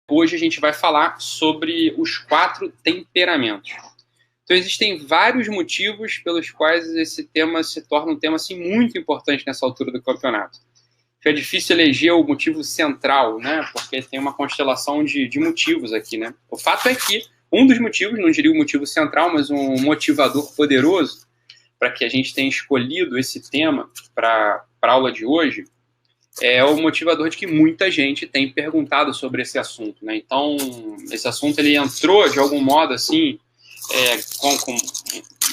Hoje a gente vai falar sobre os 4 temperamentos. Então, existem vários motivos pelos quais esse tema se torna um tema assim, muito importante nessa altura do campeonato. É difícil eleger o motivo central, né? Porque tem uma constelação de motivos aqui, né? O fato é que um dos motivos, não diria o motivo central, mas um motivador poderoso para que a gente tenha escolhido esse tema para a aula de hoje é o motivador de que muita gente tem perguntado sobre esse assunto, né? Então, esse assunto ele entrou de algum modo assim,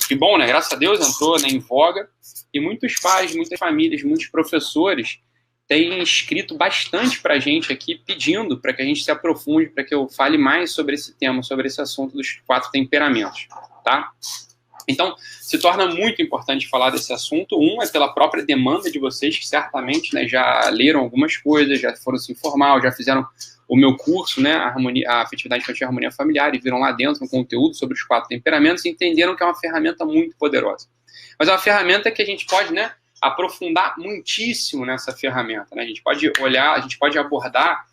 que bom, né? Graças a Deus entrou, né, em voga, e muitos pais, muitas famílias, muitos professores têm escrito bastante para a gente aqui, pedindo para que a gente se aprofunde, para que eu fale mais sobre esse tema, sobre esse assunto dos 4 temperamentos, tá? Então, se torna muito importante falar desse assunto. Um é pela própria demanda de vocês, que certamente, né, já leram algumas coisas, já foram se informar, já fizeram o meu curso, né, a Afetividade Infantil e a Harmonia Familiar, e viram lá dentro um conteúdo sobre os 4 temperamentos e entenderam que é uma ferramenta muito poderosa. Mas é uma ferramenta que a gente pode, né, aprofundar muitíssimo nessa ferramenta, né? A gente pode olhar, a gente pode abordar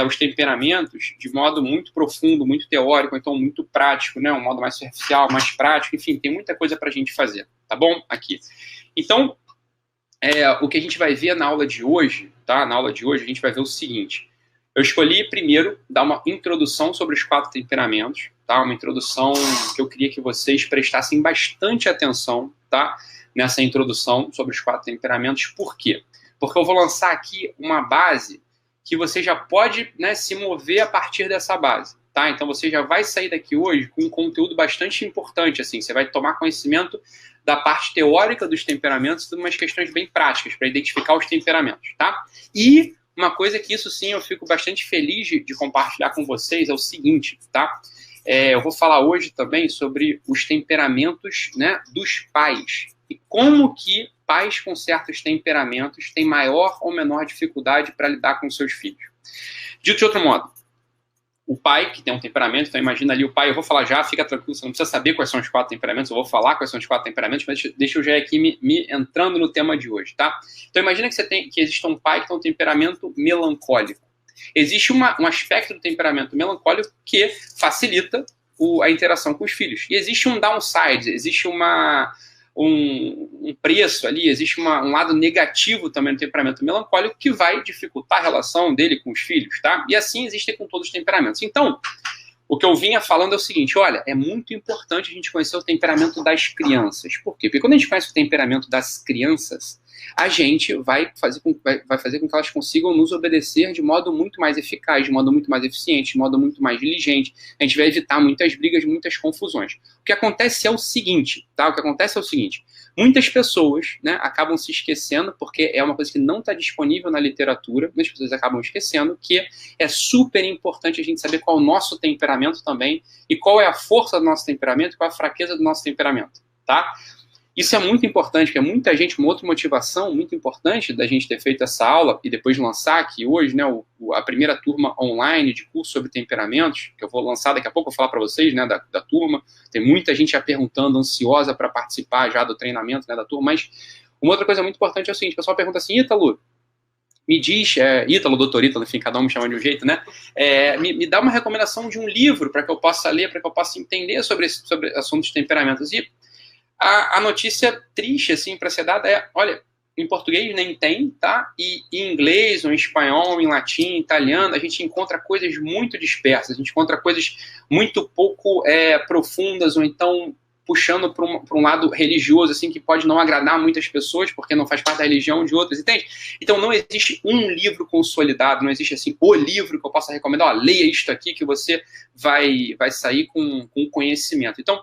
os temperamentos de modo muito profundo, muito teórico, então muito prático, né? Um modo mais superficial, mais prático, enfim, tem muita coisa para a gente fazer, tá bom? Aqui. Então, o que a gente vai ver na aula de hoje, tá? Na aula de hoje a gente vai ver o seguinte. Eu escolhi primeiro dar uma introdução sobre os 4 temperamentos, tá? Uma introdução que eu queria que vocês prestassem bastante atenção, tá? Nessa introdução sobre os 4 temperamentos. Por quê? Porque eu vou lançar aqui uma base que você já pode, né, se mover a partir dessa base, tá? Então você já vai sair daqui hoje com um conteúdo bastante importante, assim, você vai tomar conhecimento da parte teórica dos temperamentos e de umas questões bem práticas para identificar os temperamentos, tá? E uma coisa que isso sim eu fico bastante feliz de compartilhar com vocês é o seguinte, tá? Eu vou falar hoje também sobre os temperamentos, né, dos pais e como que pais com certos temperamentos têm maior ou menor dificuldade para lidar com seus filhos. Dito de outro modo, o pai que tem um temperamento, então imagina ali o pai, eu vou falar já, fica tranquilo, você não precisa saber quais são os 4 temperamentos, eu vou falar quais são os 4 temperamentos, mas deixa eu já aqui me entrando no tema de hoje, tá? Então imagina que existe um pai que tem um temperamento melancólico. Existe um aspecto do temperamento melancólico que facilita a interação com os filhos. E existe um downside, existe um preço ali, existe um lado negativo também no temperamento melancólico que vai dificultar a relação dele com os filhos, tá? E assim existe com todos os temperamentos. Então, o que eu vinha falando é o seguinte, olha, é muito importante a gente conhecer o temperamento das crianças. Por quê? Porque quando a gente conhece o temperamento das crianças, a gente vai fazer com que elas consigam nos obedecer de modo muito mais eficaz, de modo muito mais eficiente, de modo muito mais diligente. A gente vai evitar muitas brigas, muitas confusões. O que acontece é o seguinte, tá? Muitas pessoas, né, acabam se esquecendo, porque é uma coisa que não está disponível na literatura, muitas pessoas acabam esquecendo que é super importante a gente saber qual é o nosso temperamento também, e qual é a força do nosso temperamento, e qual é a fraqueza do nosso temperamento, tá? Isso é muito importante, porque muita gente, uma outra motivação muito importante da gente ter feito essa aula e depois lançar aqui hoje, né, a primeira turma online de curso sobre temperamentos, que eu vou lançar daqui a pouco, eu vou falar para vocês, né, da turma. Tem muita gente já perguntando, ansiosa para participar já do treinamento, né, da turma, mas uma outra coisa muito importante é o seguinte, o pessoal pergunta assim, Ítalo, me diz, Ítalo, doutor Ítalo, enfim, cada um me chama de um jeito, né, me dá uma recomendação de um livro para que eu possa ler, para que eu possa entender sobre assuntos de temperamentos. E a notícia triste, assim, para ser dada é, olha, em português nem tem, tá? E em inglês, ou em espanhol, ou em latim, em italiano, a gente encontra coisas muito dispersas, a gente encontra coisas muito pouco profundas, ou então puxando para um lado religioso, assim, que pode não agradar muitas pessoas, porque não faz parte da religião de outras, entende? Então não existe um livro consolidado, não existe, assim, o livro que eu possa recomendar, leia isto aqui que você vai sair com conhecimento. Então,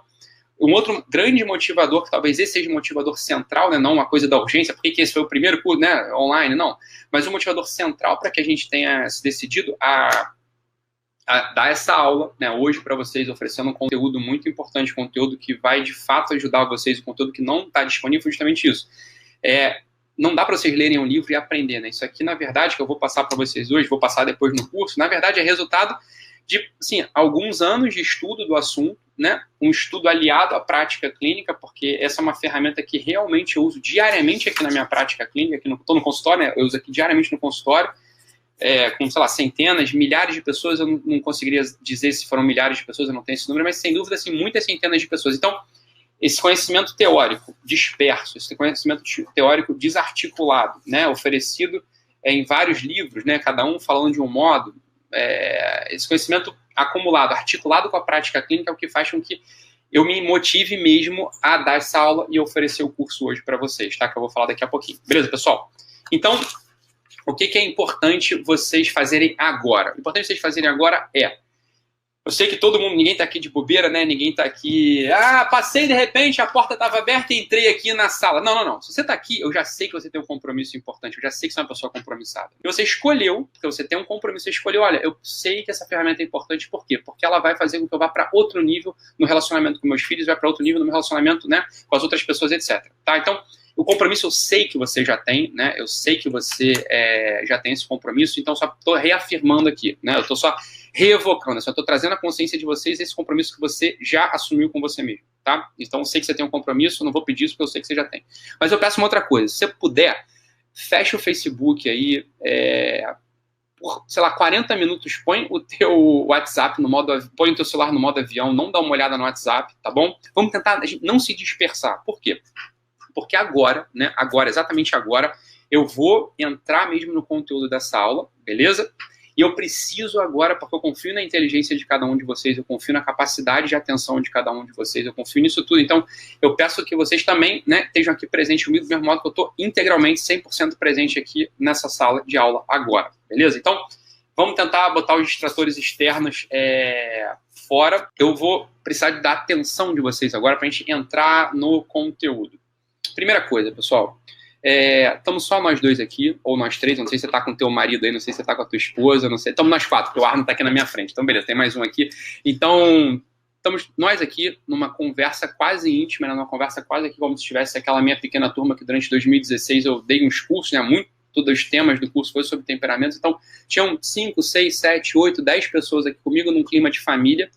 um outro grande motivador, que talvez esse seja o motivador central, né, não uma coisa da urgência, porque esse foi o primeiro curso, né, online, não, mas um motivador central para que a gente tenha se decidido a dar essa aula, né, hoje para vocês, oferecendo um conteúdo muito importante, conteúdo que vai de fato ajudar vocês, o conteúdo que não está disponível, justamente isso. Não dá para vocês lerem um livro e aprender, né? Isso aqui, na verdade, que eu vou passar para vocês hoje, vou passar depois no curso, na verdade é resultado de, assim, alguns anos de estudo do assunto, né? Um estudo aliado à prática clínica, porque essa é uma ferramenta que realmente eu uso diariamente aqui na minha prática clínica, aqui estou no consultório, né? Eu uso aqui diariamente no consultório, com, sei lá, centenas, milhares de pessoas, eu não conseguiria dizer se foram milhares de pessoas, eu não tenho esse número, mas sem dúvida, assim, muitas centenas de pessoas. Então, esse conhecimento teórico disperso, esse conhecimento teórico desarticulado, né, oferecido em vários livros, né, cada um falando de um modo, esse conhecimento acumulado, articulado com a prática clínica, é o que faz com que eu me motive mesmo a dar essa aula e oferecer o curso hoje para vocês, tá? Que eu vou falar daqui a pouquinho. Beleza, pessoal? Então, o que é importante vocês fazerem agora? O importante vocês fazerem agora eu sei que todo mundo, ninguém está aqui de bobeira, né? Ninguém está aqui, passei de repente, a porta estava aberta e entrei aqui na sala. Não. Se você está aqui, eu já sei que você tem um compromisso importante, eu já sei que você é uma pessoa compromissada. E você escolheu, porque você tem um compromisso, você escolheu, olha, eu sei que essa ferramenta é importante, por quê? Porque ela vai fazer com que eu vá para outro nível no relacionamento com meus filhos, vai para outro nível no meu relacionamento, né, com as outras pessoas, etc. Tá? Então, o compromisso eu sei que você já tem, né? Eu sei que você já tem esse compromisso, então só estou reafirmando aqui, né? Eu estou só reevocando, só estou trazendo a consciência de vocês esse compromisso que você já assumiu com você mesmo, tá? Então eu sei que você tem um compromisso, não vou pedir isso porque eu sei que você já tem. Mas eu peço uma outra coisa, se você puder, fecha o Facebook aí, por, sei lá, 40 minutos, põe o teu WhatsApp no modo, põe o teu celular no modo avião, não dá uma olhada no WhatsApp, tá bom? Vamos tentar não se dispersar. Por quê? Porque agora, né, exatamente agora, eu vou entrar mesmo no conteúdo dessa aula, beleza? E eu preciso agora, porque eu confio na inteligência de cada um de vocês, eu confio na capacidade de atenção de cada um de vocês, eu confio nisso tudo. Então, eu peço que vocês também, né, estejam aqui presentes comigo, do mesmo modo que eu estou integralmente, 100% presente aqui nessa sala de aula agora, beleza? Então, vamos tentar botar os distratores externos fora. Eu vou precisar da atenção de vocês agora para a gente entrar no conteúdo. Primeira coisa, pessoal, estamos só nós dois aqui, ou nós três, não sei se você está com o teu marido aí, não sei se você está com a tua esposa, não sei, estamos nós quatro, porque o Arno está aqui na minha frente, então beleza, tem mais um aqui. Então, estamos nós aqui numa conversa quase íntima, né, numa conversa quase aqui como se tivesse aquela minha pequena turma que durante 2016 eu dei uns cursos, né, muito dos temas do curso foi sobre temperamentos, então tinham 5, 6, 7, 8, 10 pessoas aqui comigo num clima de família.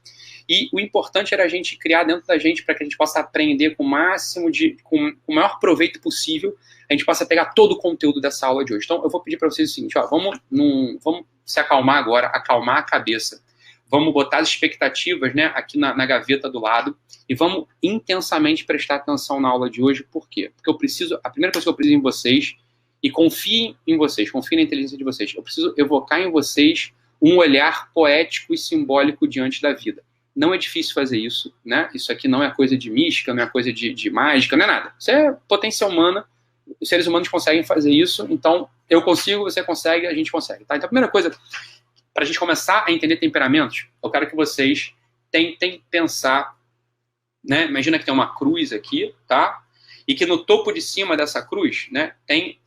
E o importante era a gente criar dentro da gente para que a gente possa aprender com o máximo com o maior proveito possível, a gente possa pegar todo o conteúdo dessa aula de hoje. Então, eu vou pedir para vocês o seguinte, vamos se acalmar agora, acalmar a cabeça, vamos botar as expectativas, né, aqui na gaveta do lado e vamos intensamente prestar atenção na aula de hoje. Por quê? Porque a primeira coisa que eu preciso em vocês, e confiem em vocês, confiem na inteligência de vocês, eu preciso evocar em vocês um olhar poético e simbólico diante da vida. Não é difícil fazer isso, né? Isso aqui não é coisa de mística, não é coisa de mágica, não é nada. Isso é potência humana, os seres humanos conseguem fazer isso, então eu consigo, você consegue, a gente consegue, tá? Então a primeira coisa, para a gente começar a entender temperamentos, eu quero que vocês tentem pensar, né? Imagina que tem uma cruz aqui, tá? E que no topo de cima dessa cruz, né, tem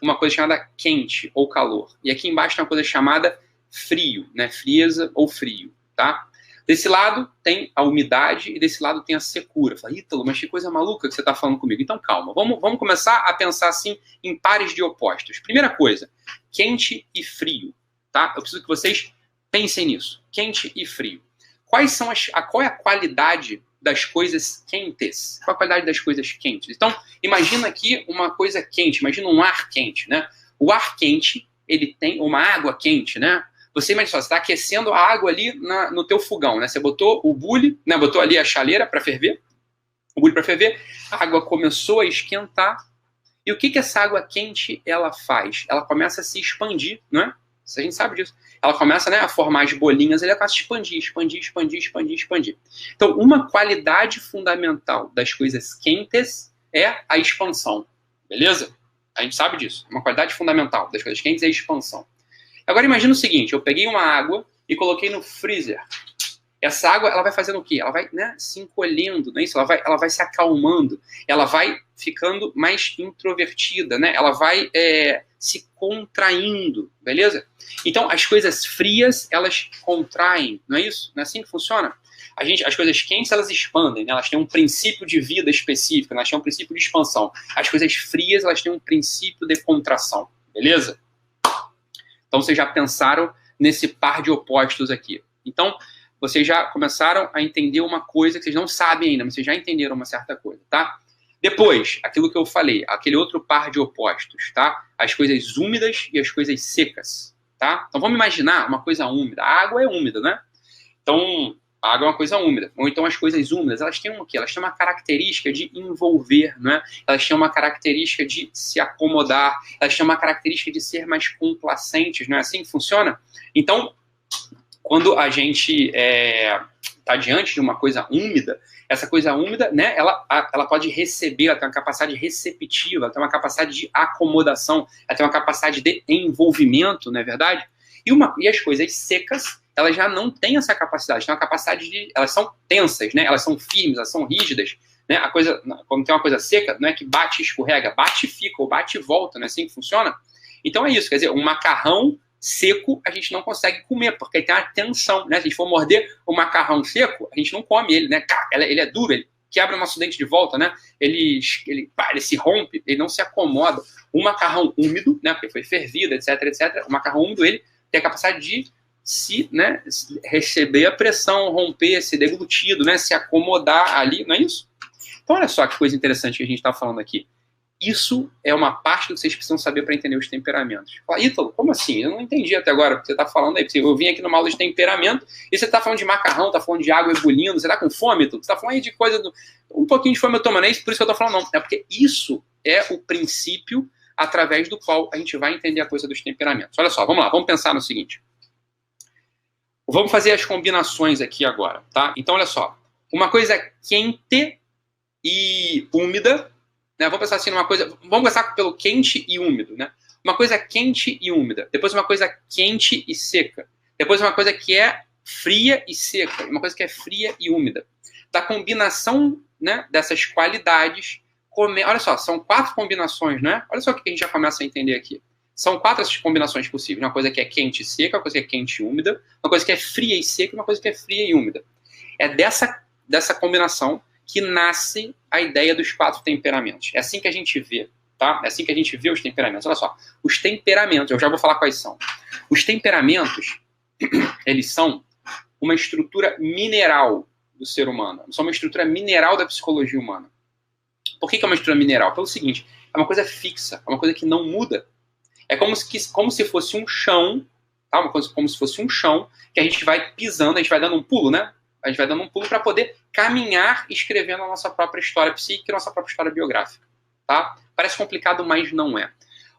uma coisa chamada quente ou calor. E aqui embaixo tem uma coisa chamada frio, né? Frieza ou frio, tá? Desse lado tem a umidade e desse lado tem a secura. Fala, Ítalo, mas que coisa maluca que você está falando comigo. Então, calma. Vamos começar a pensar assim em pares de opostos. Primeira coisa, quente e frio. Tá? Eu preciso que vocês pensem nisso. Quente e frio. Qual é a qualidade das coisas quentes? Qual a qualidade das coisas quentes? Então, imagina aqui uma coisa quente. Imagina um ar quente, né? O ar quente, ele tem uma água quente, né? Você imagina só, você está aquecendo a água ali no teu fogão, né? Você botou o bule, né? Botou ali a chaleira para ferver, a água começou a esquentar. E o que essa água quente ela faz? Ela começa a se expandir, né? A gente sabe disso. Ela começa, né, a formar as bolinhas, ela começa a expandir. Então, uma qualidade fundamental das coisas quentes é a expansão, beleza? A gente sabe disso. Uma qualidade fundamental das coisas quentes é a expansão. Agora imagina o seguinte, eu peguei uma água e coloquei no freezer. Essa água, ela vai fazendo o quê? Ela vai, né, se encolhendo, não é isso? Ela vai se acalmando, ela vai ficando mais introvertida, né? Ela vai se contraindo, beleza? Então, as coisas frias, elas contraem, não é isso? Não é assim que funciona? As coisas quentes, elas expandem, né? Elas têm um princípio de vida específico, elas têm um princípio de expansão. As coisas frias, elas têm um princípio de contração, beleza? Então, vocês já pensaram nesse par de opostos aqui. Então, vocês já começaram a entender uma coisa que vocês não sabem ainda, mas vocês já entenderam uma certa coisa, tá? Depois, aquilo que eu falei, aquele outro par de opostos, tá? As coisas úmidas e as coisas secas, tá? Então vamos imaginar uma coisa úmida. A água é úmida, né? Então, a água é uma coisa úmida. Ou então as coisas úmidas, elas têm o quê? Elas têm uma característica de envolver, né? Elas têm uma característica de se acomodar, elas têm uma característica de ser mais complacentes, não é assim que funciona? Então, quando a gente está diante de uma coisa úmida, essa coisa úmida, né, ela pode receber, ela tem uma capacidade receptiva, ela tem uma capacidade de acomodação, ela tem uma capacidade de envolvimento, não é verdade? E as coisas secas, elas já não têm essa capacidade, têm uma capacidade de... Elas são tensas, né? Elas são firmes, elas são rígidas. Né? Quando tem uma coisa seca, não é que bate e escorrega, bate e fica, ou bate e volta, não é assim que funciona? Então é isso, quer dizer, um macarrão seco a gente não consegue comer, porque tem uma tensão, né? Se a gente for morder o macarrão seco, a gente não come ele, né? Ele é duro, ele quebra o nosso dente de volta, né? Ele se rompe, ele não se acomoda. O macarrão úmido, né? Porque foi fervido, etc, etc. O macarrão úmido, ele tem a capacidade de receber a pressão, romper, ser deglutido, né? Se acomodar ali, não é isso? Então, olha só que coisa interessante que a gente está falando aqui. Isso é uma parte do que vocês precisam saber para entender os temperamentos. Fala, Ítalo, como assim? Eu não entendi até agora o que você está falando aí. Eu vim aqui numa aula de temperamento e você está falando de macarrão, está falando de água ebulindo, você está com fome, Ítalo? Você está falando aí de coisa... Um pouquinho de fome eu tomo, não é isso? Por isso que eu estou falando, não. É porque isso é o princípio através do qual a gente vai entender a coisa dos temperamentos. Olha só, vamos lá, vamos pensar no seguinte. Vamos fazer as combinações aqui agora, tá? Então, olha só. Uma coisa quente e úmida, né? Vamos pensar assim numa coisa... Vamos começar pelo quente e úmido, né? Uma coisa quente e úmida. Depois uma coisa quente e seca. Depois uma coisa que é fria e seca. Uma coisa que é fria e úmida. Da combinação, né, dessas qualidades... Olha só, são 4 combinações, né? Olha só o que a gente já começa a entender aqui. São 4 essas combinações possíveis. Uma coisa que é quente e seca, uma coisa que é quente e úmida, uma coisa que é fria e seca e uma coisa que é fria e úmida. É dessa combinação que nasce a ideia dos 4 temperamentos. É assim que a gente vê, tá? É assim que a gente vê os temperamentos. Olha só, os temperamentos, eu já vou falar quais são. Os temperamentos, eles são uma estrutura mineral do ser humano. São uma estrutura mineral da psicologia humana. Por que é uma estrutura mineral? Pelo seguinte, é uma coisa fixa, é uma coisa que não muda. É como se fosse um chão, tá? Uma coisa como se fosse um chão que a gente vai pisando, a gente vai dando um pulo, né? A gente vai dando um pulo para poder caminhar escrevendo a nossa própria história psíquica e a nossa própria história biográfica, tá? Parece complicado, mas não é.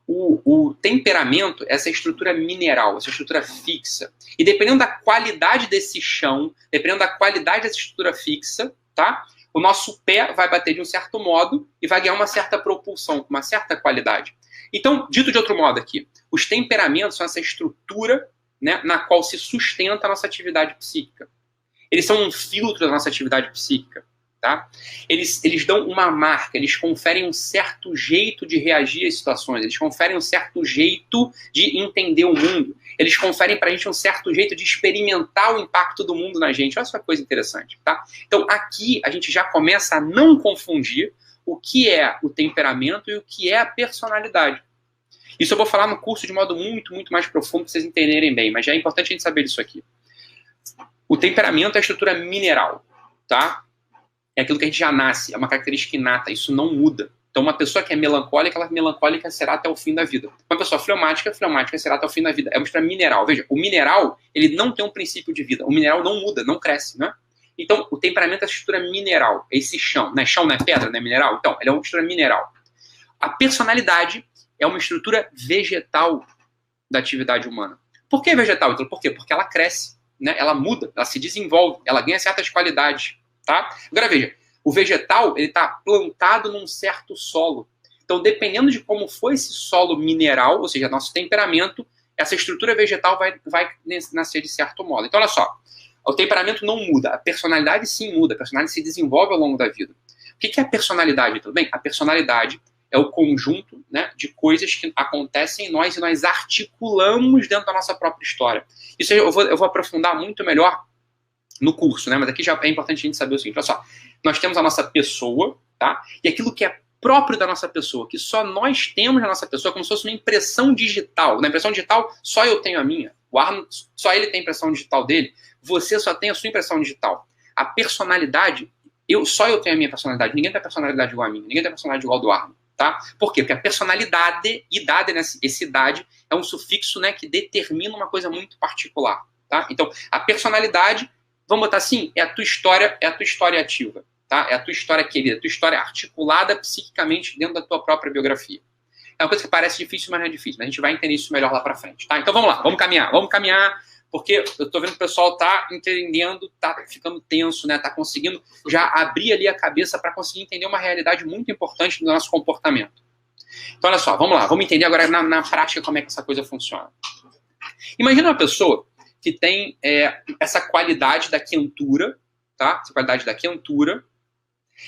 O temperamento é essa estrutura mineral, essa estrutura fixa. E dependendo da qualidade desse chão, dependendo da qualidade dessa estrutura fixa, tá? O nosso pé vai bater de um certo modo e vai ganhar uma certa propulsão, uma certa qualidade. Então, dito de outro modo aqui, os temperamentos são essa estrutura, né, na qual se sustenta a nossa atividade psíquica. Eles são um filtro da nossa atividade psíquica, tá? Eles dão uma marca, eles conferem um certo jeito de reagir às situações, eles conferem um certo jeito de entender o mundo, eles conferem pra gente um certo jeito de experimentar o impacto do mundo na gente. Olha só que coisa interessante, tá? Então, aqui a gente já começa a não confundir o que é o temperamento e o que é a personalidade. Isso eu vou falar no curso de modo muito, muito mais profundo para vocês entenderem bem, mas já é importante a gente saber disso aqui. O temperamento é a estrutura mineral, tá? É aquilo que a gente já nasce, é uma característica inata, isso não muda. Então, uma pessoa que é melancólica, ela melancólica será até o fim da vida. Uma pessoa fleumática, fleumática será até o fim da vida. É uma estrutura mineral. Veja, o mineral, ele não tem um princípio de vida. O mineral não muda, não cresce, né? Então, o temperamento é a estrutura mineral, é esse chão, né? Chão não é pedra, não é mineral? Então, ele é uma estrutura mineral. A personalidade é uma estrutura vegetal da atividade humana. Por que vegetal? Então, por quê? Porque ela cresce, né? Ela muda, ela se desenvolve, ela ganha certas qualidades, tá? Agora, veja, o vegetal, ele está plantado num certo solo. Então, dependendo de como foi esse solo mineral, ou seja, nosso temperamento, essa estrutura vegetal vai nascer de certo modo. Então, olha só, o temperamento não muda, a personalidade sim muda, a personalidade se desenvolve ao longo da vida. O que é a personalidade, tudo bem? A personalidade é o conjunto, né, de coisas que acontecem em nós e nós articulamos dentro da nossa própria história. Isso eu vou aprofundar muito melhor no curso, né? Mas aqui já é importante a gente saber o seguinte, olha só, nós temos a nossa pessoa, tá? E aquilo que é próprio da nossa pessoa, que só nós temos na nossa pessoa, como se fosse uma impressão digital. Na impressão digital, só eu tenho a minha. O Arno, só ele tem a impressão digital dele. Você só tem a sua impressão digital. A personalidade, só eu tenho a minha personalidade. Ninguém tem a personalidade igual a minha. Ninguém tem a personalidade igual ao do Arno. Tá? Por quê? Porque a personalidade, idade, né, esse idade, é um sufixo, né, que determina uma coisa muito particular. Tá? Então, a personalidade, vamos botar assim, é a tua história ativa. Tá? É a tua história querida, a tua história articulada psiquicamente dentro da tua própria biografia. É uma coisa que parece difícil, mas não é difícil. Mas a gente vai entender isso melhor lá pra frente. Tá? Então vamos lá, vamos caminhar, porque eu tô vendo que o pessoal tá entendendo, tá ficando tenso, né? Tá conseguindo já abrir ali a cabeça para conseguir entender uma realidade muito importante do nosso comportamento. Então olha só, vamos lá, vamos entender agora na prática como é que essa coisa funciona. Imagina uma pessoa que tem essa qualidade da quentura, tá? Essa qualidade da quentura,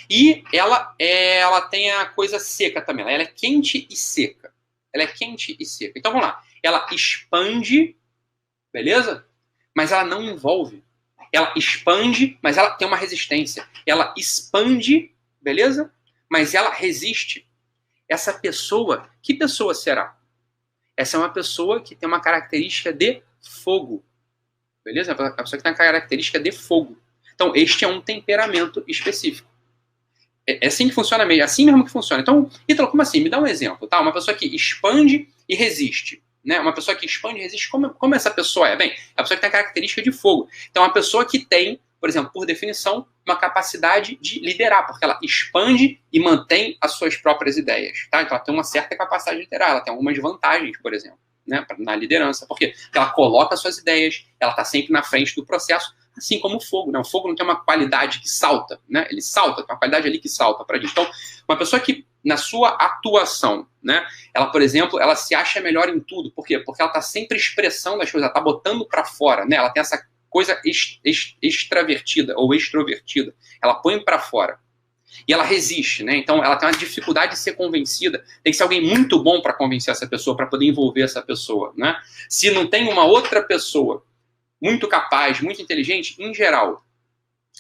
e ela tem a coisa seca também. Ela é quente e seca. Ela é quente e seca. Então vamos lá. Ela expande, beleza? Mas ela não envolve. Ela expande, mas ela tem uma resistência. Ela expande, beleza? Mas ela resiste. Essa pessoa, que pessoa será? Essa é uma pessoa que tem uma característica de fogo. Beleza? É uma pessoa que tem uma característica de fogo. Então este é um temperamento específico. É assim que funciona mesmo, é assim mesmo que funciona. Então, Ítalo, como assim? Me dá um exemplo, tá? Uma pessoa que expande e resiste, né? Uma pessoa que expande e resiste, como essa pessoa é? Bem, é a pessoa que tem a característica de fogo. Então, é uma pessoa que tem, por exemplo, por definição, uma capacidade de liderar, porque ela expande e mantém as suas próprias ideias, tá? Então, ela tem uma certa capacidade de liderar, ela tem algumas vantagens, por exemplo, né? Na liderança. Por quê? Porque ela coloca as suas ideias, ela está sempre na frente do processo, assim como o fogo, né? O fogo não tem uma qualidade que salta, né? Ele salta, tem uma qualidade ali que salta pra gente. Então, uma pessoa que, na sua atuação, né? Ela, por exemplo, ela se acha melhor em tudo. Por quê? Porque ela tá sempre expressando as coisas, ela tá botando pra fora, né? Ela tem essa coisa extravertida ou extrovertida. Ela põe pra fora. E ela resiste, né? Então, ela tem uma dificuldade de ser convencida. Tem que ser alguém muito bom para convencer essa pessoa, para poder envolver essa pessoa, né? Se não tem uma outra pessoa muito capaz, muito inteligente, em geral,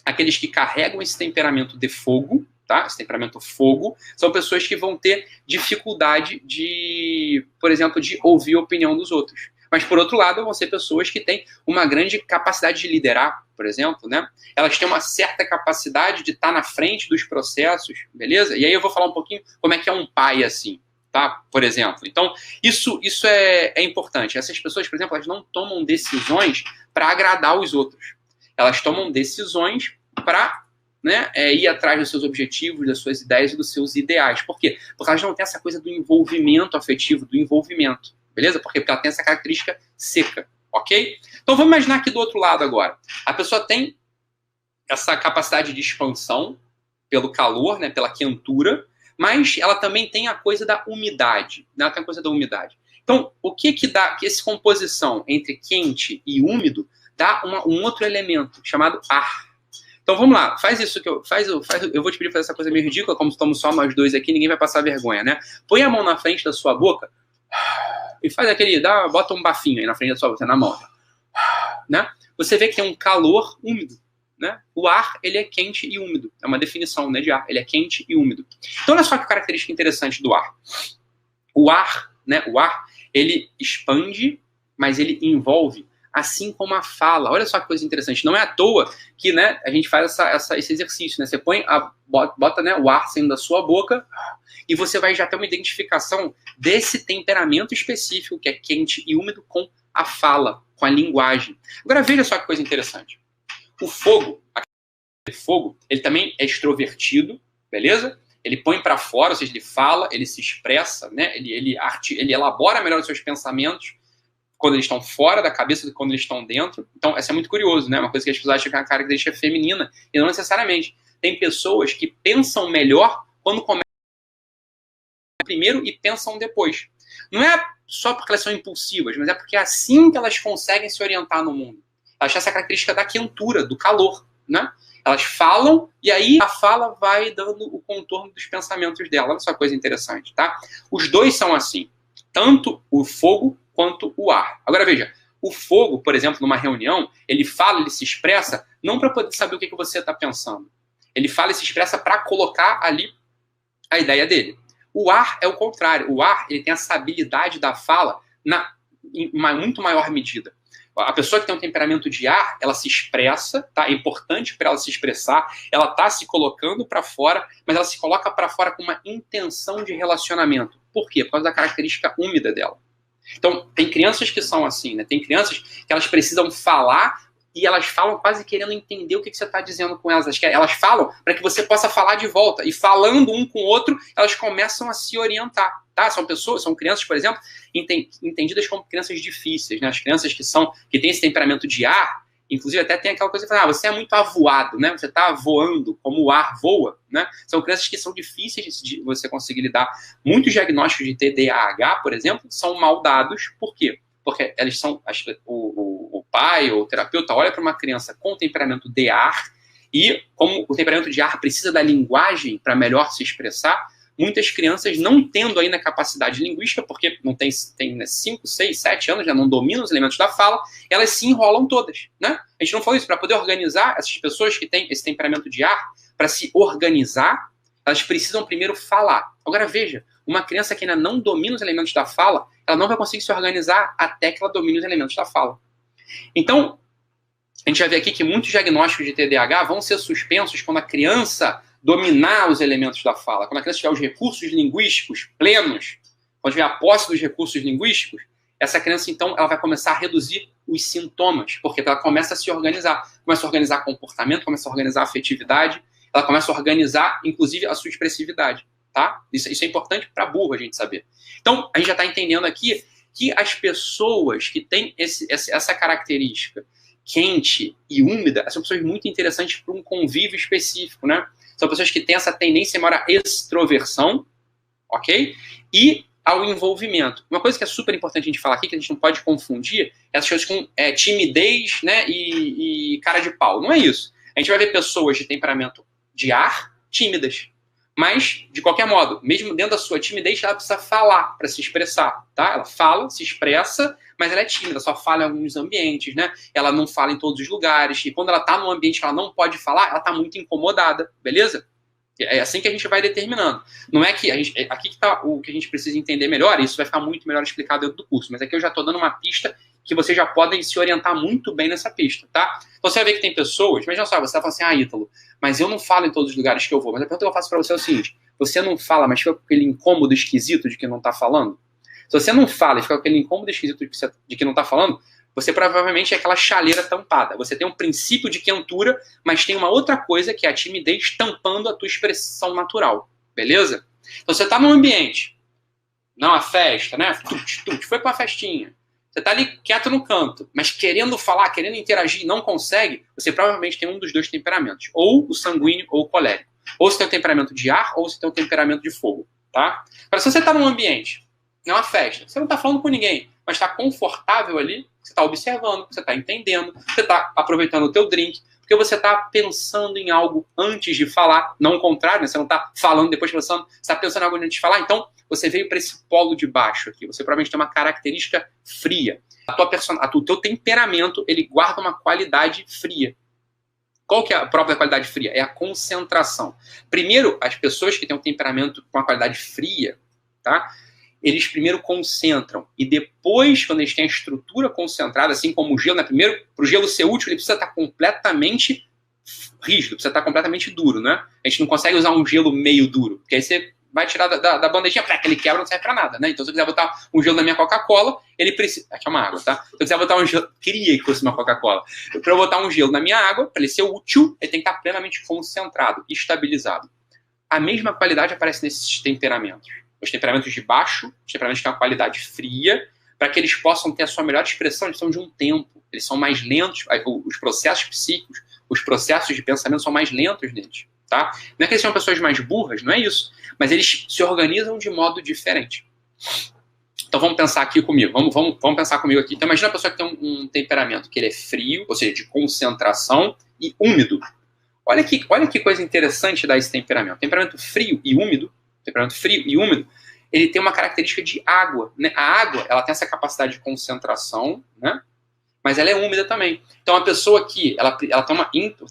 aqueles que carregam esse temperamento de fogo, tá? Esse temperamento fogo, são pessoas que vão ter dificuldade de, por exemplo, de ouvir a opinião dos outros. Mas, por outro lado, vão ser pessoas que têm uma grande capacidade de liderar, por exemplo, né? Elas têm uma certa capacidade de estar na frente dos processos, beleza? E aí eu vou falar um pouquinho como é que é um pai assim, tá? Por exemplo. Então, isso é importante. Essas pessoas, por exemplo, elas não tomam decisões para agradar os outros. Elas tomam decisões para, né, ir atrás dos seus objetivos, das suas ideias e dos seus ideais. Por quê? Porque elas não têm essa coisa do envolvimento afetivo, do envolvimento. Beleza? Por quê? Porque ela tem essa característica seca. Ok? Então vamos imaginar aqui do outro lado agora. A pessoa tem essa capacidade de expansão pelo calor, né, pela quentura, mas ela também tem a coisa da umidade. Né? Ela tem a coisa da umidade. Então, o que dá que essa composição entre quente e úmido dá um outro elemento chamado ar. Então vamos lá, faz isso que eu vou te pedir para fazer essa coisa meio ridícula, como estamos só nós dois aqui, ninguém vai passar vergonha, né? Põe a mão na frente da sua boca e faz bota um bafinho aí na frente da sua boca, na mão, né? Você vê que tem um calor úmido, né? O ar, ele é quente e úmido, é uma definição, né, de ar, ele é quente e úmido. Então olha só que característica interessante do ar. O ar, né, ele expande, mas ele envolve, assim como a fala. Olha só que coisa interessante. Não é à toa que, né, a gente faz esse exercício. Né? Você bota, né, o ar saindo da sua boca e você vai já ter uma identificação desse temperamento específico, que é quente e úmido, com a fala, com a linguagem. Agora veja só que coisa interessante. O fogo, ele também é extrovertido, beleza? Ele põe para fora, ou seja, ele fala, ele se expressa, né? ele elabora melhor os seus pensamentos quando eles estão fora da cabeça do que quando eles estão dentro. Então, isso é muito curioso, né? Uma coisa que as pessoas acham que é uma característica feminina, e não necessariamente. Tem pessoas que pensam melhor quando começam primeiro e pensam depois. Não é só porque elas são impulsivas, mas é porque é assim que elas conseguem se orientar no mundo. Elas têm essa característica da quentura, do calor, né? Elas falam e aí a fala vai dando o contorno dos pensamentos dela. Olha só que coisa interessante, tá? Os dois são assim, tanto o fogo quanto o ar. Agora veja, o fogo, por exemplo, numa reunião, ele fala, ele se expressa não para poder saber o que você está pensando. Ele fala e se expressa para colocar ali a ideia dele. O ar é o contrário. O ar, ele tem essa habilidade da fala em uma muito maior medida. A pessoa que tem um temperamento de ar, ela se expressa, tá? É importante para ela se expressar, ela tá se colocando para fora, mas ela se coloca para fora com uma intenção de relacionamento. Por quê? Por causa da característica úmida dela. Então, tem crianças que são assim, né? Tem crianças que elas precisam falar e elas falam quase querendo entender o que você está dizendo com elas. Elas falam para que você possa falar de volta. E falando um com o outro, elas começam a se orientar. Tá? São crianças, por exemplo, entendidas como crianças difíceis. Né? As crianças que têm esse temperamento de ar, inclusive até tem aquela coisa de falar, você é muito avoado, né? Você está voando como o ar voa. Né? São crianças que são difíceis de você conseguir lidar. Muitos diagnósticos de TDAH, por exemplo, são mal dados. Por quê? Porque eles são, o pai ou o terapeuta olha para uma criança com temperamento de ar e como o temperamento de ar precisa da linguagem para melhor se expressar, muitas crianças não tendo ainda capacidade linguística, porque não tem 5, 6, 7 anos, já não dominam os elementos da fala, elas se enrolam todas. Né? A gente não falou isso, para poder organizar essas pessoas que têm esse temperamento de ar, para se organizar, elas precisam primeiro falar. Agora veja, uma criança que ainda não domina os elementos da fala, ela não vai conseguir se organizar até que ela domine os elementos da fala. Então, a gente vai ver aqui que muitos diagnósticos de TDAH vão ser suspensos quando a criança dominar os elementos da fala. Quando a criança tiver os recursos linguísticos plenos, quando tiver a posse dos recursos linguísticos, essa criança, então, ela vai começar a reduzir os sintomas, porque ela começa a se organizar. Começa a organizar comportamento, começa a organizar afetividade, ela começa a organizar, inclusive, a sua expressividade. Tá? Isso é importante para burro a gente saber. Então, a gente já está entendendo aqui que as pessoas que têm essa característica quente e úmida são pessoas muito interessantes para um convívio específico, né? São pessoas que têm essa tendência maior à extroversão, ok? E ao envolvimento. Uma coisa que é super importante a gente falar aqui, que a gente não pode confundir, é essas coisas com timidez, né, e cara de pau. Não é isso. A gente vai ver pessoas de temperamento de ar tímidas. Mas, de qualquer modo, mesmo dentro da sua timidez, ela precisa falar para se expressar, tá? Ela fala, se expressa, mas ela é tímida, só fala em alguns ambientes, né? Ela não fala em todos os lugares, e quando ela está num ambiente que ela não pode falar, ela está muito incomodada, beleza? É assim que a gente vai determinando. Não é que aqui que está o que a gente precisa entender melhor, e isso vai ficar muito melhor explicado dentro do curso, mas aqui eu já estou dando uma pista que vocês já podem se orientar muito bem nessa pista, tá? Então você vai ver que tem pessoas, imagina só, você vai falar assim, Ítalo, mas eu não falo em todos os lugares que eu vou. Mas a pergunta que eu faço para você é o seguinte, você não fala, mas fica com aquele incômodo esquisito de que não está falando? Se você não fala e fica com aquele incômodo esquisito de que não está falando, você provavelmente é aquela chaleira tampada. Você tem um princípio de quentura, mas tem uma outra coisa que é a timidez tampando a tua expressão natural. Beleza? Então você está num ambiente, numa festa, né? Foi para uma festinha. Você está ali quieto no canto, mas querendo falar, querendo interagir e não consegue, você provavelmente tem um dos dois temperamentos. Ou o sanguíneo ou o colérico. Ou você tem um temperamento de ar, ou você tem um temperamento de fogo. Tá? Agora, se você está num ambiente, não é uma festa, você não está falando com ninguém, mas está confortável ali, você está observando, você está entendendo, você está aproveitando o teu drink, porque você está pensando em algo antes de falar, não o contrário, né? Você não está falando depois pensando, você está pensando em algo antes de falar, então você veio para esse polo de baixo aqui, você provavelmente tem uma característica fria. O teu temperamento, ele guarda uma qualidade fria. Qual que é a própria qualidade fria? É a concentração. Primeiro, as pessoas que têm um temperamento com uma qualidade fria, tá? Eles primeiro concentram e depois, quando eles têm a estrutura concentrada, assim como o gelo, né? Primeiro, para o gelo ser útil, ele precisa estar completamente rígido, precisa estar completamente duro, né? A gente não consegue usar um gelo meio duro, porque aí você vai tirar da bandejinha, ele quebra, não serve para nada, né? Então, se eu quiser botar um gelo na minha Coca-Cola, ele precisa... Aqui é uma água, tá? Se eu quiser botar um gelo... Queria que fosse uma Coca-Cola. Para eu botar um gelo na minha água, para ele ser útil, ele tem que estar plenamente concentrado, estabilizado. A mesma qualidade aparece nesses temperamentos. Os temperamentos de baixo, os temperamentos que têm uma qualidade fria, para que eles possam ter a sua melhor expressão, eles são de um tempo. Eles são mais lentos, os processos psíquicos, os processos de pensamento são mais lentos neles. Tá? Não é que eles são pessoas mais burras, não é isso. Mas eles se organizam de modo diferente. Então vamos pensar aqui comigo. Vamos pensar comigo aqui. Então imagina a pessoa que tem um temperamento que ele é frio, ou seja, de concentração, e úmido. Olha que coisa interessante desse temperamento. Temperamento frio e úmido, ele tem uma característica de água. Né? A água, ela tem essa capacidade de concentração, né? Mas ela é úmida também. Então a pessoa que ela tem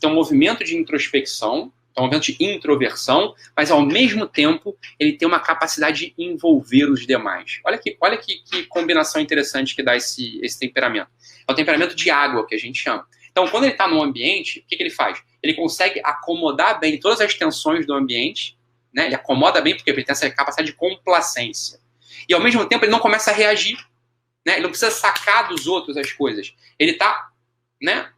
um movimento de introspecção, Então, é um ambiente de introversão, mas ao mesmo tempo ele tem uma capacidade de envolver os demais. Olha que combinação interessante que dá esse temperamento. É o temperamento de água, que a gente chama. Então, quando ele está num ambiente, o que ele faz? Ele consegue acomodar bem todas as tensões do ambiente, né? Ele acomoda bem porque ele tem essa capacidade de complacência. E, ao mesmo tempo, ele não começa a reagir. Né? Ele não precisa sacar dos outros as coisas. Ele está, né,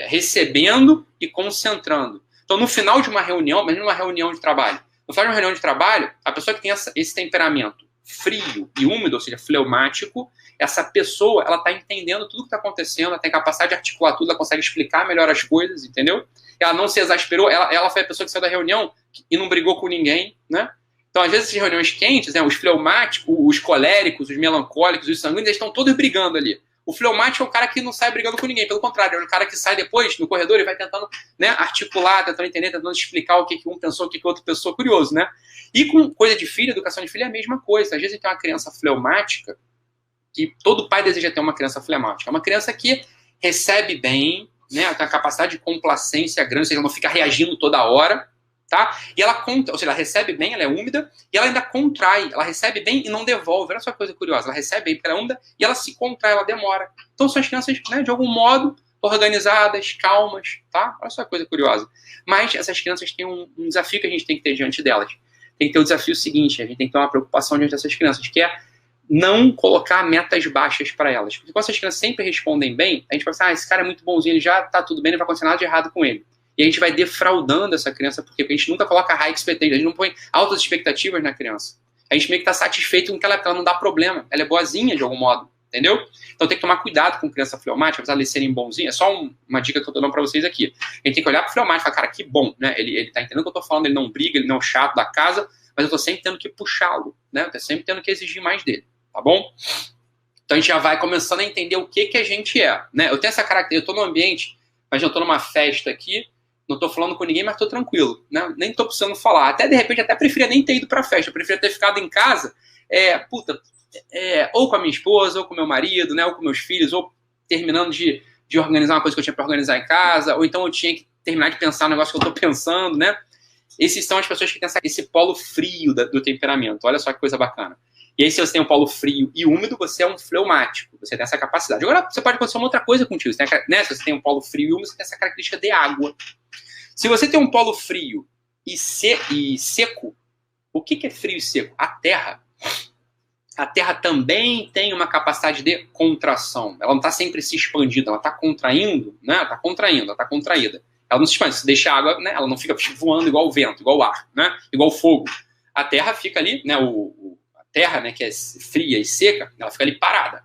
recebendo e concentrando. Então, no final de uma reunião, mesmo numa reunião de trabalho, no final de uma reunião de trabalho, a pessoa que tem esse temperamento frio e úmido, ou seja, fleumático, essa pessoa, ela está entendendo tudo que está acontecendo, ela tem capacidade de articular tudo, ela consegue explicar melhor as coisas, entendeu? Ela não se exasperou, ela foi a pessoa que saiu da reunião e não brigou com ninguém, né? Então, às vezes, essas reuniões quentes, né, os fleumáticos, os coléricos, os melancólicos, os sanguíneos, eles estão todos brigando ali. O fleumático é o cara que não sai brigando com ninguém, pelo contrário, é o cara que sai depois, no corredor, e vai tentando, né, articular, tentando entender, tentando explicar o que um pensou, o que o outro pensou, curioso, né? E com coisa de filho, educação de filho é a mesma coisa. Às vezes, a gente tem uma criança fleumática, que todo pai deseja ter uma criança fleumática. É uma criança que recebe bem, né, tem uma capacidade de complacência grande, ou seja, ela não fica reagindo toda hora, tá? E ela ou seja, ela recebe bem, ela é úmida, e ela ainda contrai. Ela recebe bem e não devolve. Olha só que coisa curiosa. Ela recebe bem porque ela é úmida e ela se contrai, ela demora. Então são as crianças, né, de algum modo, organizadas, calmas, tá? Olha só que coisa curiosa. Mas essas crianças têm um desafio que a gente tem que ter diante delas. Tem que ter o desafio seguinte, a gente tem que ter uma preocupação diante dessas crianças, que é não colocar metas baixas para elas. Porque quando essas crianças sempre respondem bem, a gente fala assim, esse cara é muito bonzinho, ele já tá tudo bem, não vai acontecer nada de errado com ele. E a gente vai defraudando essa criança, porque a gente nunca coloca high expectations, a gente não põe altas expectativas na criança. A gente meio que está satisfeito com que ela não dá problema, ela é boazinha de algum modo, entendeu? Então tem que tomar cuidado com criança fleumática, apesar de eles serem bonzinhos, é só uma dica que eu tô dando para vocês aqui. A gente tem que olhar pro fleumático e falar, cara, que bom, né? Ele tá entendendo o que eu tô falando, ele não briga, ele não é o chato da casa, mas eu tô sempre tendo que puxá-lo, né? Eu tô sempre tendo que exigir mais dele, tá bom? Então a gente já vai começando a entender o que a gente é, né? Eu tenho essa característica, eu tô no ambiente, mas eu tô numa festa aqui, não tô falando com ninguém, mas tô tranquilo, né? Nem tô precisando falar. Até, de repente, até preferia nem ter ido pra festa. Eu preferia ter ficado em casa, ou com a minha esposa, ou com o meu marido, né? Ou com meus filhos, ou terminando de organizar uma coisa que eu tinha pra organizar em casa, ou então eu tinha que terminar de pensar no negócio que eu tô pensando, né? Esses são as pessoas que têm esse polo frio do temperamento. Olha só que coisa bacana. E aí, se você tem um polo frio e úmido, você é um fleumático. Você tem essa capacidade. Agora, você pode acontecer uma outra coisa contigo. Você tem, né? Se você tem um polo frio e úmido, você tem essa característica de água. Se você tem um polo frio e seco, o que é frio e seco? A Terra. A Terra também tem uma capacidade de contração. Ela não está sempre se expandindo, ela está contraindo, né? Ela está contraindo, ela está contraída. Ela não se expande, se deixa a água, né? Ela não fica voando igual o vento, igual o ar, né? Igual o fogo. A Terra fica ali, né? A Terra, né, que é fria e seca, ela fica ali parada.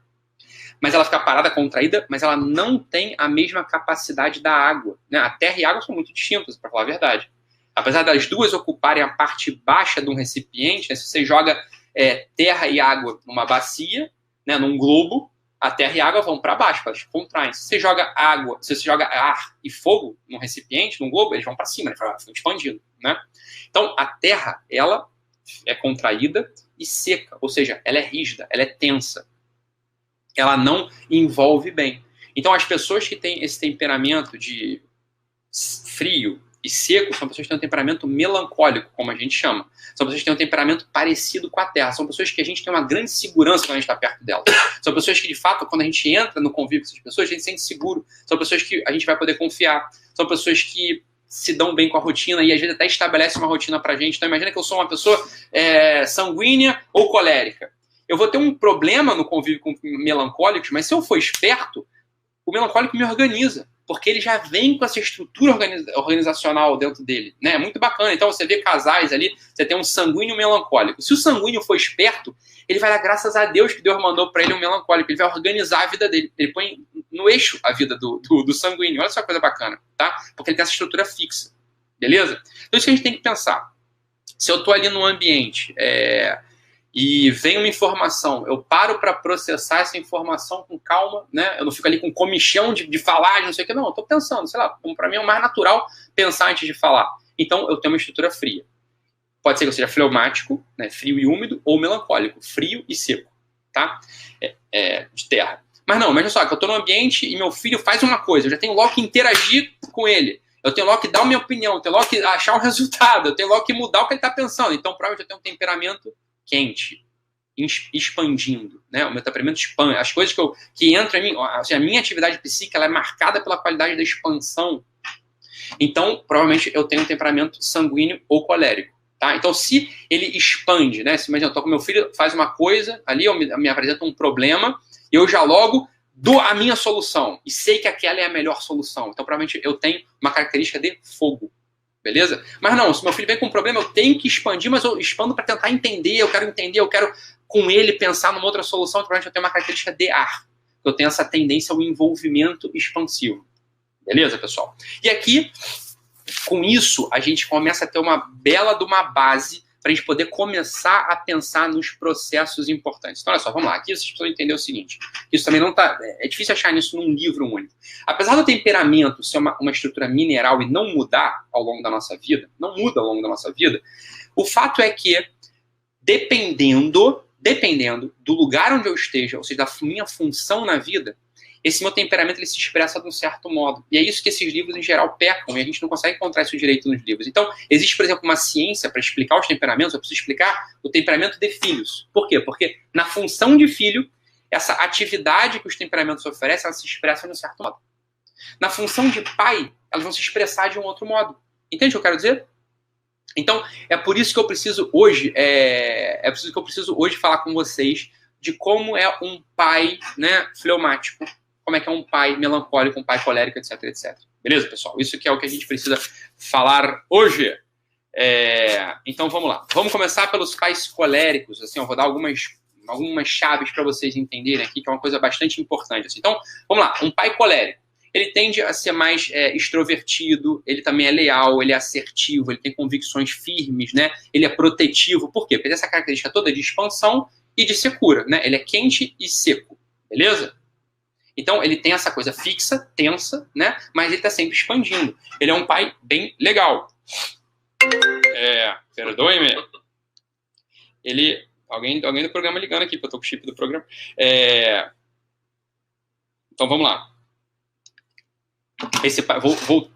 Mas ela fica parada, contraída, mas ela não tem a mesma capacidade da água, né? A terra e a água são muito distintas, para falar a verdade. Apesar das duas ocuparem a parte baixa de um recipiente, né? Se você joga terra e água numa bacia, né, num globo, a terra e a água vão para baixo, elas contraem. Se você joga ar e fogo num recipiente, num globo, eles vão para cima, né? Ficam expandindo, né? Então, a terra, ela é contraída e seca, ou seja, ela é rígida, ela é tensa. Ela não envolve bem. Então, as pessoas que têm esse temperamento de frio e seco são pessoas que têm um temperamento melancólico, como a gente chama. São pessoas que têm um temperamento parecido com a Terra. São pessoas que a gente tem uma grande segurança quando a gente está perto delas. São pessoas que, de fato, quando a gente entra no convívio com essas pessoas, a gente se sente seguro. São pessoas que a gente vai poder confiar. São pessoas que se dão bem com a rotina e às vezes até estabelecem uma rotina pra gente. Então, imagina que eu sou uma pessoa sanguínea ou colérica. Eu vou ter um problema no convívio com melancólicos, mas se eu for esperto, o melancólico me organiza, porque ele já vem com essa estrutura organizacional dentro dele, né? É muito bacana. Então você vê casais ali, você tem um sanguíneo e um melancólico. Se o sanguíneo for esperto, ele vai dar graças a Deus que Deus mandou para ele um melancólico. Ele vai organizar a vida dele. Ele põe no eixo a vida do sanguíneo. Olha só que coisa bacana, tá? Porque ele tem essa estrutura fixa, beleza? Então isso que a gente tem que pensar. Se eu tô ali num ambiente e vem uma informação, eu paro para processar essa informação com calma, né? Eu não fico ali com comichão de falar, não sei o que, não, eu tô pensando, sei lá, como para mim é o mais natural pensar antes de falar. Então, eu tenho uma estrutura fria. Pode ser que eu seja fleumático, né, frio e úmido, ou melancólico, frio e seco, tá? De terra. Mas não, imagina só, que eu tô num ambiente e meu filho faz uma coisa, eu já tenho logo que interagir com ele. Eu tenho logo que dar a minha opinião, eu tenho logo que achar um resultado, eu tenho logo que mudar o que ele está pensando. Então, provavelmente eu tenho um temperamento quente, expandindo, né? O meu temperamento expande. As coisas que entram em mim, assim, a minha atividade psíquica ela é marcada pela qualidade da expansão. Então, provavelmente eu tenho um temperamento sanguíneo ou colérico. Tá? Então, se ele expande, né? Se imagina, eu tô com meu filho, faz uma coisa, ali eu me apresenta um problema, e eu já logo dou a minha solução. E sei que aquela é a melhor solução. Então, provavelmente eu tenho uma característica de fogo. Beleza? Mas não, se meu filho vem com um problema, eu tenho que expandir, mas eu expando para tentar entender, eu quero com ele pensar numa outra solução, então provavelmente eu tenho uma característica de ar. Eu tenho essa tendência ao envolvimento expansivo. Beleza, pessoal? E aqui, com isso, a gente começa a ter uma bela de uma base para a gente poder começar a pensar nos processos importantes. Então, olha só, vamos lá. Aqui vocês precisam entender o seguinte. Isso também não tá... É difícil achar isso num livro único. Apesar do temperamento ser uma estrutura mineral e não mudar ao longo da nossa vida, não muda ao longo da nossa vida, o fato é que, dependendo do lugar onde eu esteja, ou seja, da minha função na vida, esse meu temperamento ele se expressa de um certo modo. E é isso que esses livros, em geral, pecam, e a gente não consegue encontrar isso direito nos livros. Então, existe, por exemplo, uma ciência para explicar os temperamentos, eu preciso explicar o temperamento de filhos. Por quê? Porque na função de filho, essa atividade que os temperamentos oferecem, ela se expressa de um certo modo. Na função de pai, elas vão se expressar de um outro modo. Entende o que eu quero dizer? Então, é por isso que eu preciso hoje, falar com vocês de como é um pai, né, fleumático, como é que é um pai melancólico, um pai colérico, etc, etc. Beleza, pessoal? Isso que é o que a gente precisa falar hoje. Então, vamos lá. Vamos começar pelos pais coléricos. Assim, eu vou dar algumas chaves para vocês entenderem aqui, que é uma coisa bastante importante. Assim. Então, vamos lá. Um pai colérico. Ele tende a ser mais extrovertido, ele também é leal, ele é assertivo, ele tem convicções firmes, né? Ele é protetivo. Por quê? Porque ele tem essa característica toda de expansão e de secura, né? Ele é quente e seco, beleza? Então, ele tem essa coisa fixa, tensa, né? Mas ele está sempre expandindo. Ele é um pai bem legal. Perdoe-me. Alguém do programa ligando aqui, porque eu tô com o chip do programa. Então, vamos lá. Esse pai,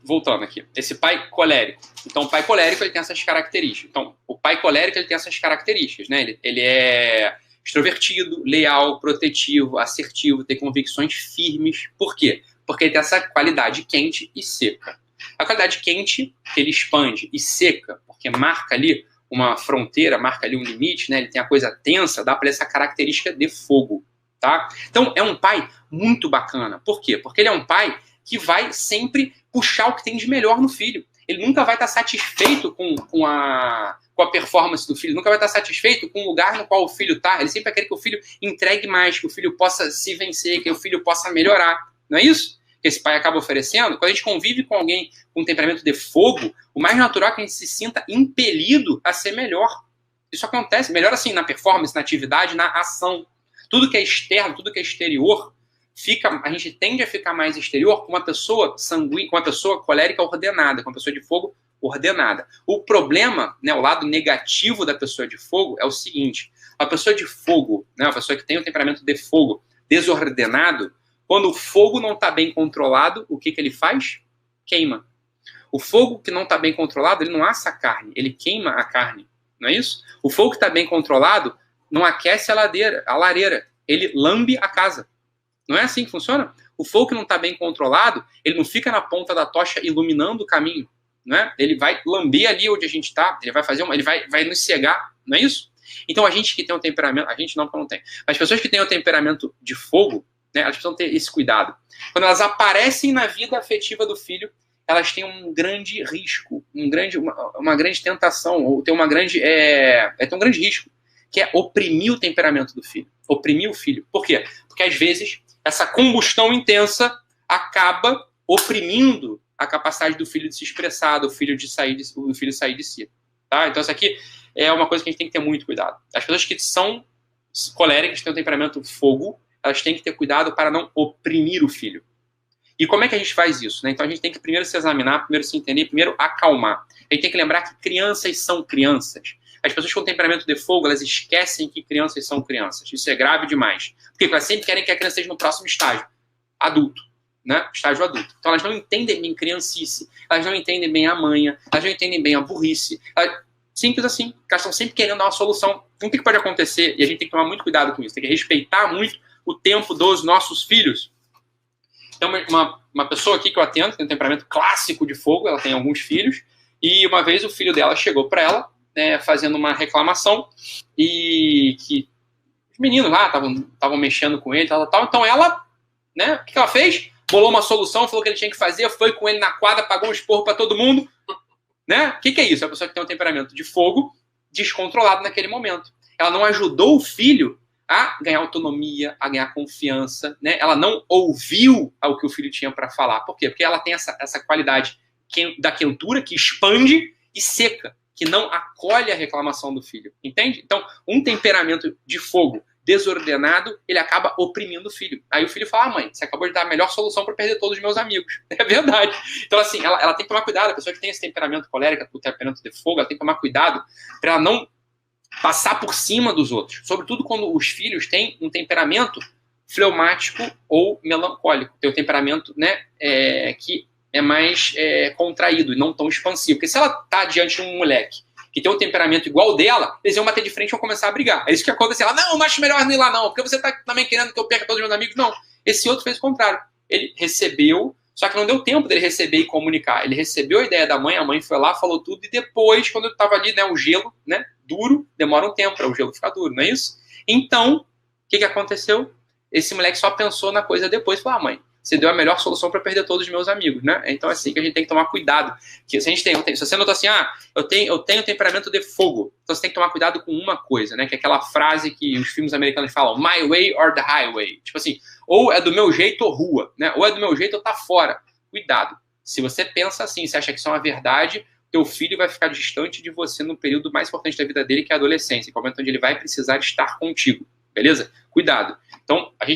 voltando aqui. Esse pai colérico. Então, o pai colérico, ele tem essas características. Então, o pai colérico, ele tem essas características, né? Ele é extrovertido, leal, protetivo, assertivo, tem convicções firmes. Por quê? Porque ele tem essa qualidade quente e seca. A qualidade quente, ele expande, e seca, porque marca ali uma fronteira, marca ali um limite, né? Ele tem a coisa tensa, dá para essa característica de fogo, tá? Então, é um pai muito bacana. Por quê? Porque ele é um pai que vai sempre puxar o que tem de melhor no filho. Ele nunca vai estar satisfeito com a performance do filho, nunca vai estar satisfeito com o lugar no qual o filho está. Ele sempre vai querer que o filho entregue mais, que o filho possa se vencer, que o filho possa melhorar. Não é isso que esse pai acaba oferecendo? Quando a gente convive com alguém com um temperamento de fogo, o mais natural é que a gente se sinta impelido a ser melhor. Isso acontece, melhor assim, na performance, na atividade, na ação. Tudo que é externo, tudo que é exterior, a gente tende a ficar mais exterior com uma pessoa sanguínea, com uma pessoa colérica ordenada, com uma pessoa de fogo ordenada. O problema, né, o lado negativo da pessoa de fogo é o seguinte: a pessoa de fogo, né, a pessoa que tem o temperamento de fogo desordenado, quando o fogo não está bem controlado, o que ele faz? Queima. O fogo que não está bem controlado, ele não assa a carne, ele queima a carne, não é isso? O fogo que está bem controlado não aquece a lareira, ele lambe a casa. Não é assim que funciona? O fogo que não está bem controlado, ele não fica na ponta da tocha iluminando o caminho, não é? Ele vai lamber ali onde a gente está, ele vai fazer ele vai nos cegar, não é isso? Então a gente que tem um temperamento, a gente não, porque não tem, mas as pessoas que têm o temperamento de fogo, né, elas precisam ter esse cuidado. Quando elas aparecem na vida afetiva do filho, elas têm um grande risco, uma grande tentação, ou tem um grande risco, que é oprimir o temperamento do filho, oprimir o filho. Por quê? Porque às vezes essa combustão intensa acaba oprimindo a capacidade do filho de se expressar, do filho sair de si. Tá? Então isso aqui é uma coisa que a gente tem que ter muito cuidado. As pessoas que são coléricas, têm um temperamento fogo, elas têm que ter cuidado para não oprimir o filho. E como é que a gente faz isso? Né? Então a gente tem que primeiro se examinar, primeiro se entender, primeiro acalmar. A gente tem que lembrar que crianças são crianças. As pessoas com temperamento de fogo, elas esquecem que crianças são crianças. Isso é grave demais. Porque elas sempre querem que a criança esteja no próximo estágio, adulto. né? Estágio adulto. Então elas não entendem bem criancice, elas não entendem bem a manha, elas não entendem bem a burrice. Simples assim, elas estão sempre querendo dar uma solução. Então o que pode acontecer? E a gente tem que tomar muito cuidado com isso, tem que respeitar muito o tempo dos nossos filhos. Então uma pessoa aqui que eu atendo, tem um temperamento clássico de fogo, ela tem alguns filhos, e uma vez o filho dela chegou para ela, né, fazendo uma reclamação, e que os meninos lá estavam mexendo com ele, tal. Então ela, né, o que ela fez? Bolou uma solução, falou que ele tinha que fazer, foi com ele na quadra, pagou um esporro para todo mundo, né? O que é isso? É a pessoa que tem um temperamento de fogo descontrolado naquele momento. Ela não ajudou o filho a ganhar autonomia, a ganhar confiança, né? Ela não ouviu o que o filho tinha para falar. Por quê? Porque ela tem essa qualidade da quentura que expande e seca, que não acolhe a reclamação do filho, entende? Então, um temperamento de fogo desordenado, ele acaba oprimindo o filho. Aí o filho fala, mãe, você acabou de dar a melhor solução para perder todos os meus amigos. É verdade. Então, assim, ela tem que tomar cuidado. A pessoa que tem esse temperamento colérico, o temperamento de fogo, ela tem que tomar cuidado para ela não passar por cima dos outros. Sobretudo quando os filhos têm um temperamento fleumático ou melancólico. Tem um temperamento, né, que é mais contraído e não tão expansivo. Porque se ela está diante de um moleque que tem um temperamento igual dela, eles iam bater de frente e vão começar a brigar. É isso que acontece. Ela, não, acho melhor não ir lá não, porque você está também querendo que eu perca todos os meus amigos. Não, esse outro fez o contrário. Ele recebeu, só que não deu tempo dele receber e comunicar. Ele recebeu a ideia da mãe, a mãe foi lá, falou tudo, e depois, quando estava ali, né, o gelo, né, duro, demora um tempo para o gelo ficar duro, não é isso? Então, o que aconteceu? Esse moleque só pensou na coisa depois, falou, mãe, você deu a melhor solução para perder todos os meus amigos, né? Então é assim que a gente tem que tomar cuidado. Que se a gente se você notou assim, eu tenho temperamento de fogo, então você tem que tomar cuidado com uma coisa, né? Que é aquela frase que os filmes americanos falam, my way or the highway. Tipo assim, ou é do meu jeito ou rua, né? Ou é do meu jeito ou tá fora. Cuidado. Se você pensa assim, você acha que isso é uma verdade, teu filho vai ficar distante de você no período mais importante da vida dele, que é a adolescência, que é o momento onde ele vai precisar estar contigo. Beleza? Cuidado. Então, as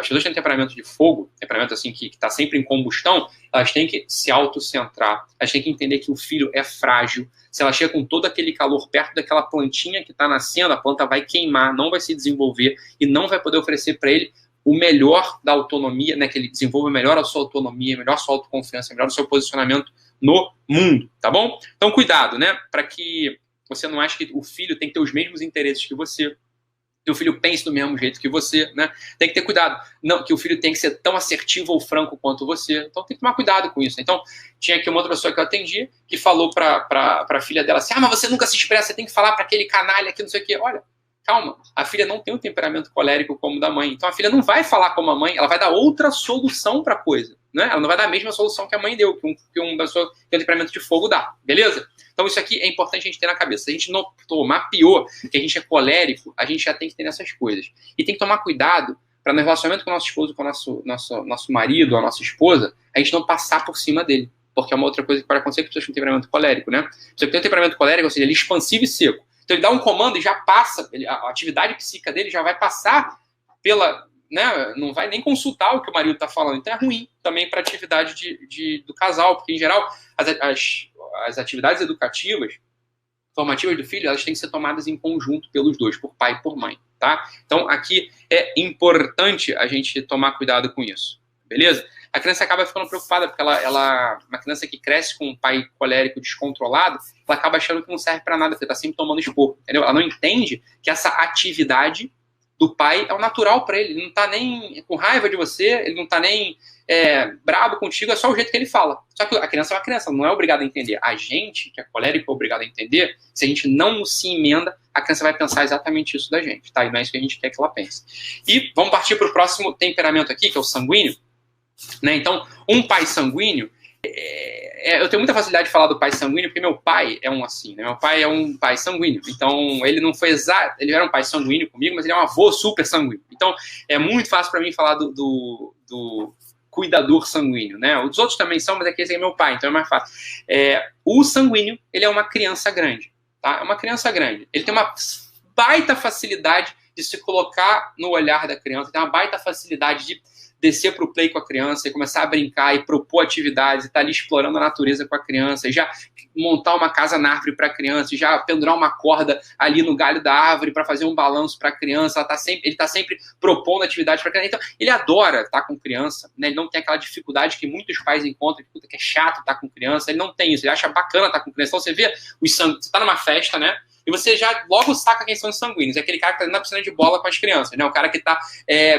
pessoas têm temperamento de fogo, temperamento assim que está sempre em combustão, elas têm que se autocentrar, elas têm que entender que o filho é frágil. Se ela chega com todo aquele calor perto daquela plantinha que está nascendo, a planta vai queimar, não vai se desenvolver e não vai poder oferecer para ele o melhor da autonomia, né, que ele desenvolva melhor a sua autonomia, melhor a sua autoconfiança, melhor o seu posicionamento no mundo, tá bom? Então, cuidado, né, para que você não ache que o filho tem que ter os mesmos interesses que você, que o filho pense do mesmo jeito que você, né? Tem que ter cuidado. Não, que o filho tem que ser tão assertivo ou franco quanto você. Então tem que tomar cuidado com isso. Então, tinha aqui uma outra pessoa que eu atendi que falou para a filha dela assim, mas você nunca se expressa, você tem que falar para aquele canalha aqui, não sei o quê. Olha, calma, a filha não tem um temperamento colérico como o da mãe. Então a filha não vai falar como a mãe, ela vai dar outra solução para a coisa, né? Ela não vai dar a mesma solução que a mãe deu, que uma pessoa que tem um temperamento de fogo dá, beleza? Então isso aqui é importante a gente ter na cabeça. Se a gente notou, mapeou que a gente é colérico, a gente já tem que ter essas coisas. E tem que tomar cuidado para no relacionamento com o nosso esposo, com o nosso marido, a nossa esposa, a gente não passar por cima dele. Porque é uma outra coisa que pode acontecer com pessoas com temperamento colérico, né? Você tem um temperamento colérico, ou seja, ele é expansivo e seco. Então ele dá um comando e já passa, a atividade psíquica dele já vai passar pela, né, não vai nem consultar o que o marido está falando. Então é ruim também para a atividade do casal, porque em geral as atividades educativas, formativas do filho, elas têm que ser tomadas em conjunto pelos dois, por pai e por mãe, tá? Então aqui é importante a gente tomar cuidado com isso, beleza? A criança acaba ficando preocupada, porque uma criança que cresce com um pai colérico descontrolado, ela acaba achando que não serve para nada, porque está sempre tomando esporro, entendeu? Ela não entende que essa atividade do pai é o natural para ele. Ele não está nem com raiva de você, ele não está nem brabo contigo, é só o jeito que ele fala. Só que a criança é uma criança, não é obrigada a entender. A gente, que é colérico, é obrigado a entender. Se a gente não se emenda, a criança vai pensar exatamente isso da gente, tá? E não é isso que a gente quer que ela pense. E vamos partir para o próximo temperamento aqui, que é o sanguíneo. Né? Então, um pai sanguíneo, eu tenho muita facilidade de falar do pai sanguíneo, porque meu pai é um assim, né? Meu pai é um pai sanguíneo, então ele não foi exato, ele era um pai sanguíneo comigo, mas ele é um avô super sanguíneo, então é muito fácil para mim falar do cuidador sanguíneo, né? Os outros também são, mas aqui esse é meu pai, então é mais fácil. O sanguíneo, ele é uma criança grande, tá? É uma criança grande, ele tem uma baita facilidade de se colocar no olhar da criança, tem uma baita facilidade de descer para o play com a criança e começar a brincar e propor atividades, e estar ali explorando a natureza com a criança, e já montar uma casa na árvore para a criança, e já pendurar uma corda ali no galho da árvore para fazer um balanço para a criança, ele está sempre propondo atividades para a criança. Então, ele adora estar com criança, né? Ele não tem aquela dificuldade que muitos pais encontram, que é chato estar com criança, ele não tem isso, ele acha bacana estar com criança. Então, você vê, você está numa festa, né? E você já logo saca quem são os sanguíneos. É aquele cara que está na piscina de bola com as crianças, né? O cara que está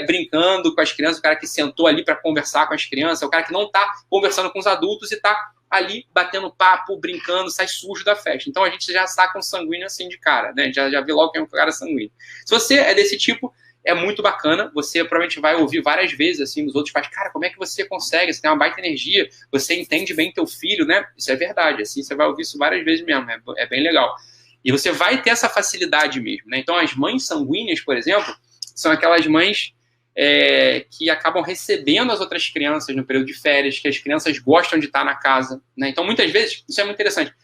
brincando com as crianças, o cara que sentou ali para conversar com as crianças, o cara que não está conversando com os adultos e está ali batendo papo, brincando, sai sujo da festa. Então a gente já saca um sanguíneo assim de cara, né? Já vê logo quem é um cara sanguíneo. Se você é desse tipo, é muito bacana. Você provavelmente vai ouvir várias vezes assim dos outros pais: cara, como é que você consegue? Você tem uma baita energia, você entende bem teu filho, né? Isso é verdade, assim, você vai ouvir isso várias vezes mesmo, é bem legal. E você vai ter essa facilidade mesmo, né? Então, as mães sanguíneas, por exemplo, são aquelas mães que acabam recebendo as outras crianças no período de férias, que as crianças gostam de estar na casa, né? Então, muitas vezes, isso é muito interessante,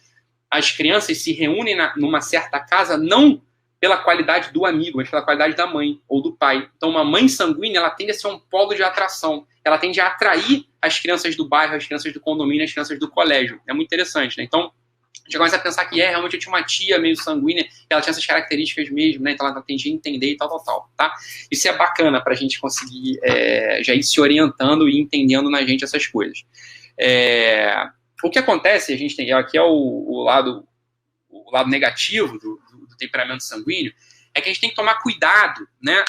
as crianças se reúnem numa certa casa não pela qualidade do amigo, mas pela qualidade da mãe ou do pai. Então, uma mãe sanguínea, ela tende a ser um polo de atração. Ela tende a atrair as crianças do bairro, as crianças do condomínio, as crianças do colégio. É muito interessante, né? Então, a gente começa a pensar que realmente eu tinha uma tia meio sanguínea, ela tinha essas características mesmo, né? Então ela tendia a entender e tal, tá? Isso é bacana pra gente conseguir já ir se orientando e entendendo na gente essas coisas. O que acontece, a gente tem, aqui é o lado negativo do temperamento sanguíneo, é que a gente tem que tomar cuidado, né?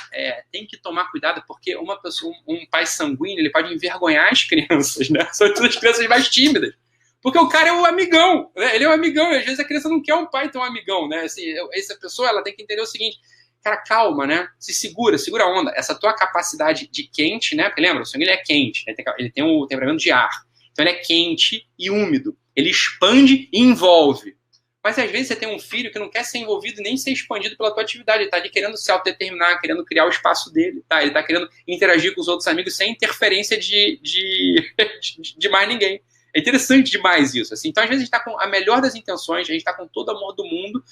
Tem que tomar cuidado porque um pai sanguíneo, ele pode envergonhar as crianças, né? Sobretudo as crianças mais tímidas. Porque o cara é o amigão, né? Ele é o amigão, e às vezes a criança não quer um pai tão amigão, né? Assim, essa pessoa, ela tem que entender o seguinte: cara, calma, né? Segura a onda. Essa tua capacidade de quente, né? Porque lembra, o sangue ele é quente, né? Ele tem um temperamento de ar. Então ele é quente e úmido. Ele expande e envolve. Mas às vezes você tem um filho que não quer ser envolvido nem ser expandido pela tua atividade. Ele tá ali querendo se autodeterminar, querendo criar o espaço dele, tá? Ele tá querendo interagir com os outros amigos sem interferência de mais ninguém. É interessante demais isso. Assim. Então, às vezes, a gente está com a melhor das intenções, a gente está com todo o amor do mundo,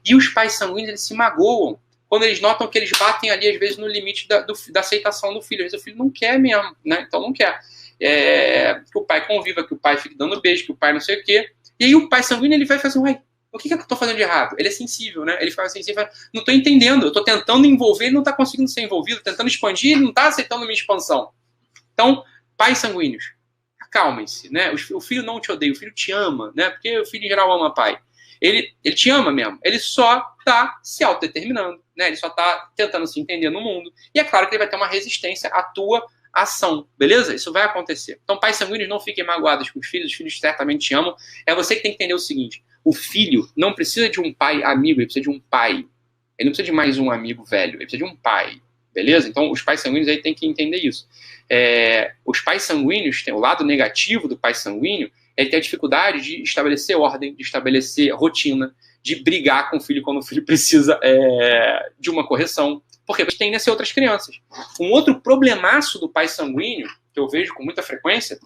e os pais sanguíneos, eles se magoam quando eles notam que eles batem ali, às vezes, no limite da aceitação do filho. Às vezes, o filho não quer mesmo, né? Então, não quer. Que o pai conviva, que o pai fique dando beijo, que o pai não sei o quê. E aí, o pai sanguíneo, ele vai fazer, uai, o que eu estou fazendo de errado? Ele é sensível, né? Ele fica sensível, não estou entendendo, eu estou tentando envolver, ele não está conseguindo ser envolvido, tentando expandir, ele não está aceitando a minha expansão. Então, pais sanguíneos, acalmem-se, né? O filho não te odeia, o filho te ama, né? Porque o filho em geral ama pai. Ele te ama mesmo, ele só está se autodeterminando, né? Ele só está tentando se entender no mundo. E é claro que ele vai ter uma resistência à tua ação, beleza? Isso vai acontecer. Então, pais sanguíneos, não fiquem magoados com os filhos certamente te amam. É você que tem que entender o seguinte: o filho não precisa de um pai amigo, ele precisa de um pai. Ele não precisa de mais um amigo velho, ele precisa de um pai. Beleza? Então, os pais sanguíneos aí têm que entender isso. Os pais sanguíneos, tem o lado negativo do pai sanguíneo, ele tem a dificuldade de estabelecer ordem, de estabelecer rotina, de brigar com o filho quando o filho precisa de uma correção. Porque tem nessas outras crianças. Um outro problemaço do pai sanguíneo, que eu vejo com muita frequência,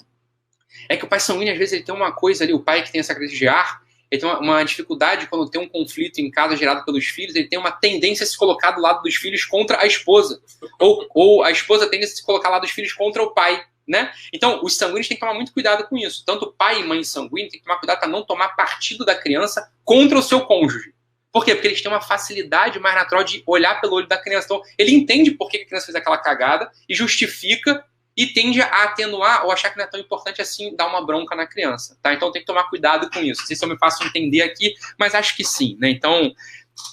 é que o pai sanguíneo, às vezes, ele tem uma coisa ali, o pai que tem essa crise de ar, ele tem uma dificuldade quando tem um conflito em casa gerado pelos filhos, ele tem uma tendência a se colocar do lado dos filhos contra a esposa. Ou a esposa tende a se colocar do lado dos filhos contra o pai, né? Então, os sanguíneos têm que tomar muito cuidado com isso. Tanto pai e mãe sanguíneos têm que tomar cuidado para não tomar partido da criança contra o seu cônjuge. Por quê? Porque eles têm uma facilidade mais natural de olhar pelo olho da criança. Então, ele entende por que a criança fez aquela cagada e justifica e tende a atenuar ou achar que não é tão importante assim dar uma bronca na criança, tá? Então tem que tomar cuidado com isso. Não sei se eu me faço entender aqui, mas acho que sim, né? Então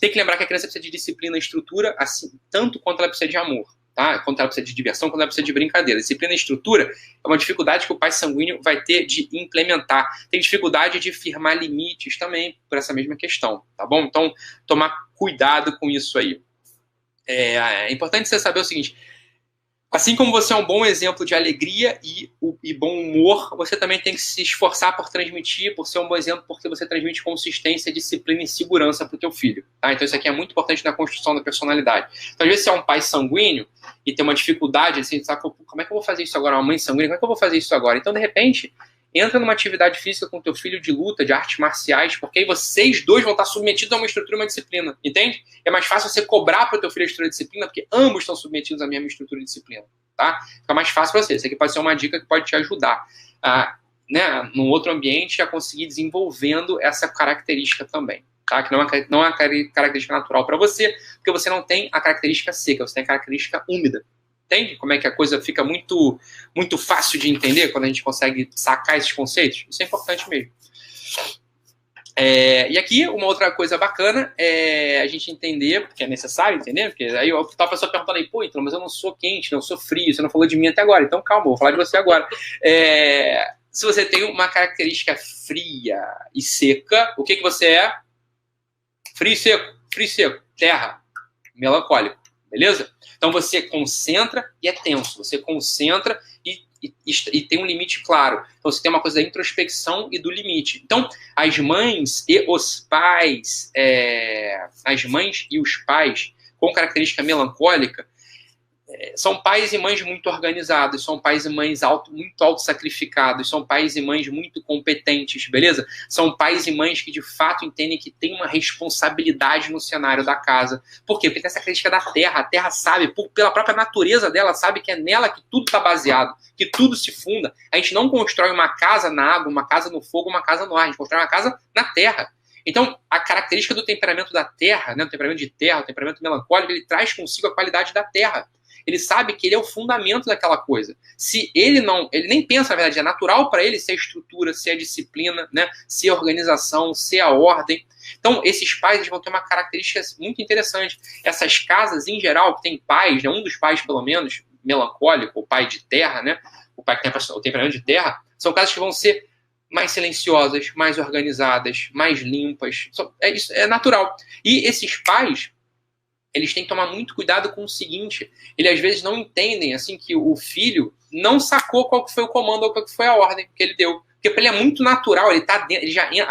tem que lembrar que a criança precisa de disciplina e estrutura, assim, tanto quanto ela precisa de amor, tá? Quanto ela precisa de diversão, quanto ela precisa de brincadeira. Disciplina e estrutura é uma dificuldade que o pai sanguíneo vai ter de implementar. Tem dificuldade de firmar limites também por essa mesma questão, tá bom? Então tomar cuidado com isso aí. É importante você saber o seguinte: assim como você é um bom exemplo de alegria e bom humor, você também tem que se esforçar por transmitir, por ser um bom exemplo, porque você transmite consistência, disciplina e segurança para o teu filho. Tá? Então isso aqui é muito importante na construção da personalidade. Então, às vezes, você é um pai sanguíneo e tem uma dificuldade, assim, sabe, como é que eu vou fazer isso agora? Uma mãe sanguínea, como é que eu vou fazer isso agora? Então, de repente, entra numa atividade física com teu filho de luta, de artes marciais, porque aí vocês dois vão estar submetidos a uma estrutura e uma disciplina, entende? É mais fácil você cobrar para o teu filho a estrutura e disciplina, porque ambos estão submetidos à mesma estrutura e disciplina, tá? Fica mais fácil para você. Isso aqui pode ser uma dica que pode te ajudar a, né, num outro ambiente, a conseguir desenvolvendo essa característica também, tá? Que não é uma característica natural para você, porque você não tem a característica seca, você tem a característica úmida. Entende como é que a coisa fica muito, muito fácil de entender quando a gente consegue sacar esses conceitos? Isso é importante mesmo. E aqui, uma outra coisa bacana é a gente entender, porque é necessário entender, porque aí a pessoa perguntando aí, pô, então, mas eu não sou quente, não sou frio, você não falou de mim até agora, então calma, vou falar de você agora. Se você tem uma característica fria e seca, o que você é? Frio e seco, terra, melancólico, beleza? Então você concentra e é tenso. Você concentra e tem um limite claro. Então você tem uma coisa da introspecção e do limite. Então as mães e os pais, com característica melancólica, são pais e mães muito organizados, são pais e mães muito autossacrificados, são pais e mães muito competentes, beleza? São pais e mães que de fato entendem que tem uma responsabilidade no cenário da casa. Por quê? Porque tem essa característica da terra. A terra sabe, pela própria natureza dela, sabe que é nela que tudo está baseado, que tudo se funda. A gente não constrói uma casa na água, uma casa no fogo, uma casa no ar. A gente constrói uma casa na terra. Então, a característica do temperamento da terra, né, o temperamento de terra, o temperamento melancólico, ele traz consigo a qualidade da terra. Ele sabe que ele é o fundamento daquela coisa. Se ele nem pensa, na verdade, é natural para ele ser a estrutura, ser a disciplina, né, ser a organização, ser a ordem. Então, esses pais eles vão ter uma característica muito interessante. Essas casas, em geral, que tem pais, né, um dos pais, pelo menos, melancólico, o pai de terra, né, o pai que tem o temperamento de terra, são casas que vão ser mais silenciosas, mais organizadas, mais limpas. Isso é natural. E esses pais, eles têm que tomar muito cuidado com o seguinte: eles às vezes não entendem assim que o filho não sacou qual que foi o comando ou qual que foi a ordem que ele deu. Porque para ele é muito natural, ele tá dentro,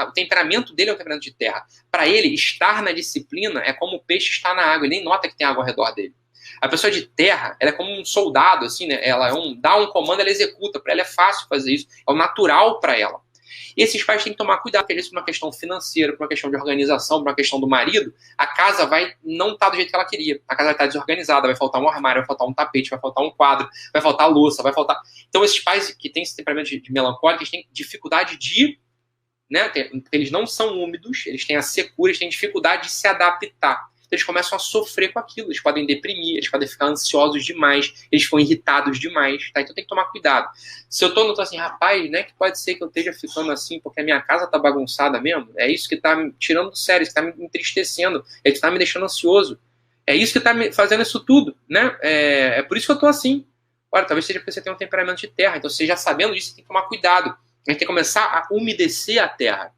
o temperamento dele é um temperamento de terra. Para ele, estar na disciplina é como o peixe estar na água, ele nem nota que tem água ao redor dele. A pessoa de terra, ela é como um soldado, assim, né? Ela dá um comando, ela executa. Para ela é fácil fazer isso, é o natural para ela. E esses pais têm que tomar cuidado, porque às vezes por uma questão financeira, por uma questão de organização, por uma questão do marido, a casa vai não estar do jeito que ela queria. A casa vai estar desorganizada, vai faltar um armário, vai faltar um tapete, vai faltar um quadro, vai faltar louça, vai faltar... Então esses pais que têm esse temperamento de melancólico, eles têm dificuldade de... né, eles não são úmidos, eles têm a secura, eles têm dificuldade de se adaptar. Eles começam a sofrer com aquilo, eles podem deprimir, eles podem ficar ansiosos demais, eles ficam irritados demais, tá? Então tem que tomar cuidado. Se eu tô assim, rapaz, né, que pode ser que eu esteja ficando assim porque a minha casa tá bagunçada mesmo, é isso que tá me tirando do sério, isso que tá me entristecendo, é isso que tá me deixando ansioso, é isso que tá me fazendo isso tudo, né? É por isso que eu tô assim. Olha, talvez seja porque você tem um temperamento de terra, então você já sabendo disso, você tem que tomar cuidado. A gente tem que começar a umedecer a terra.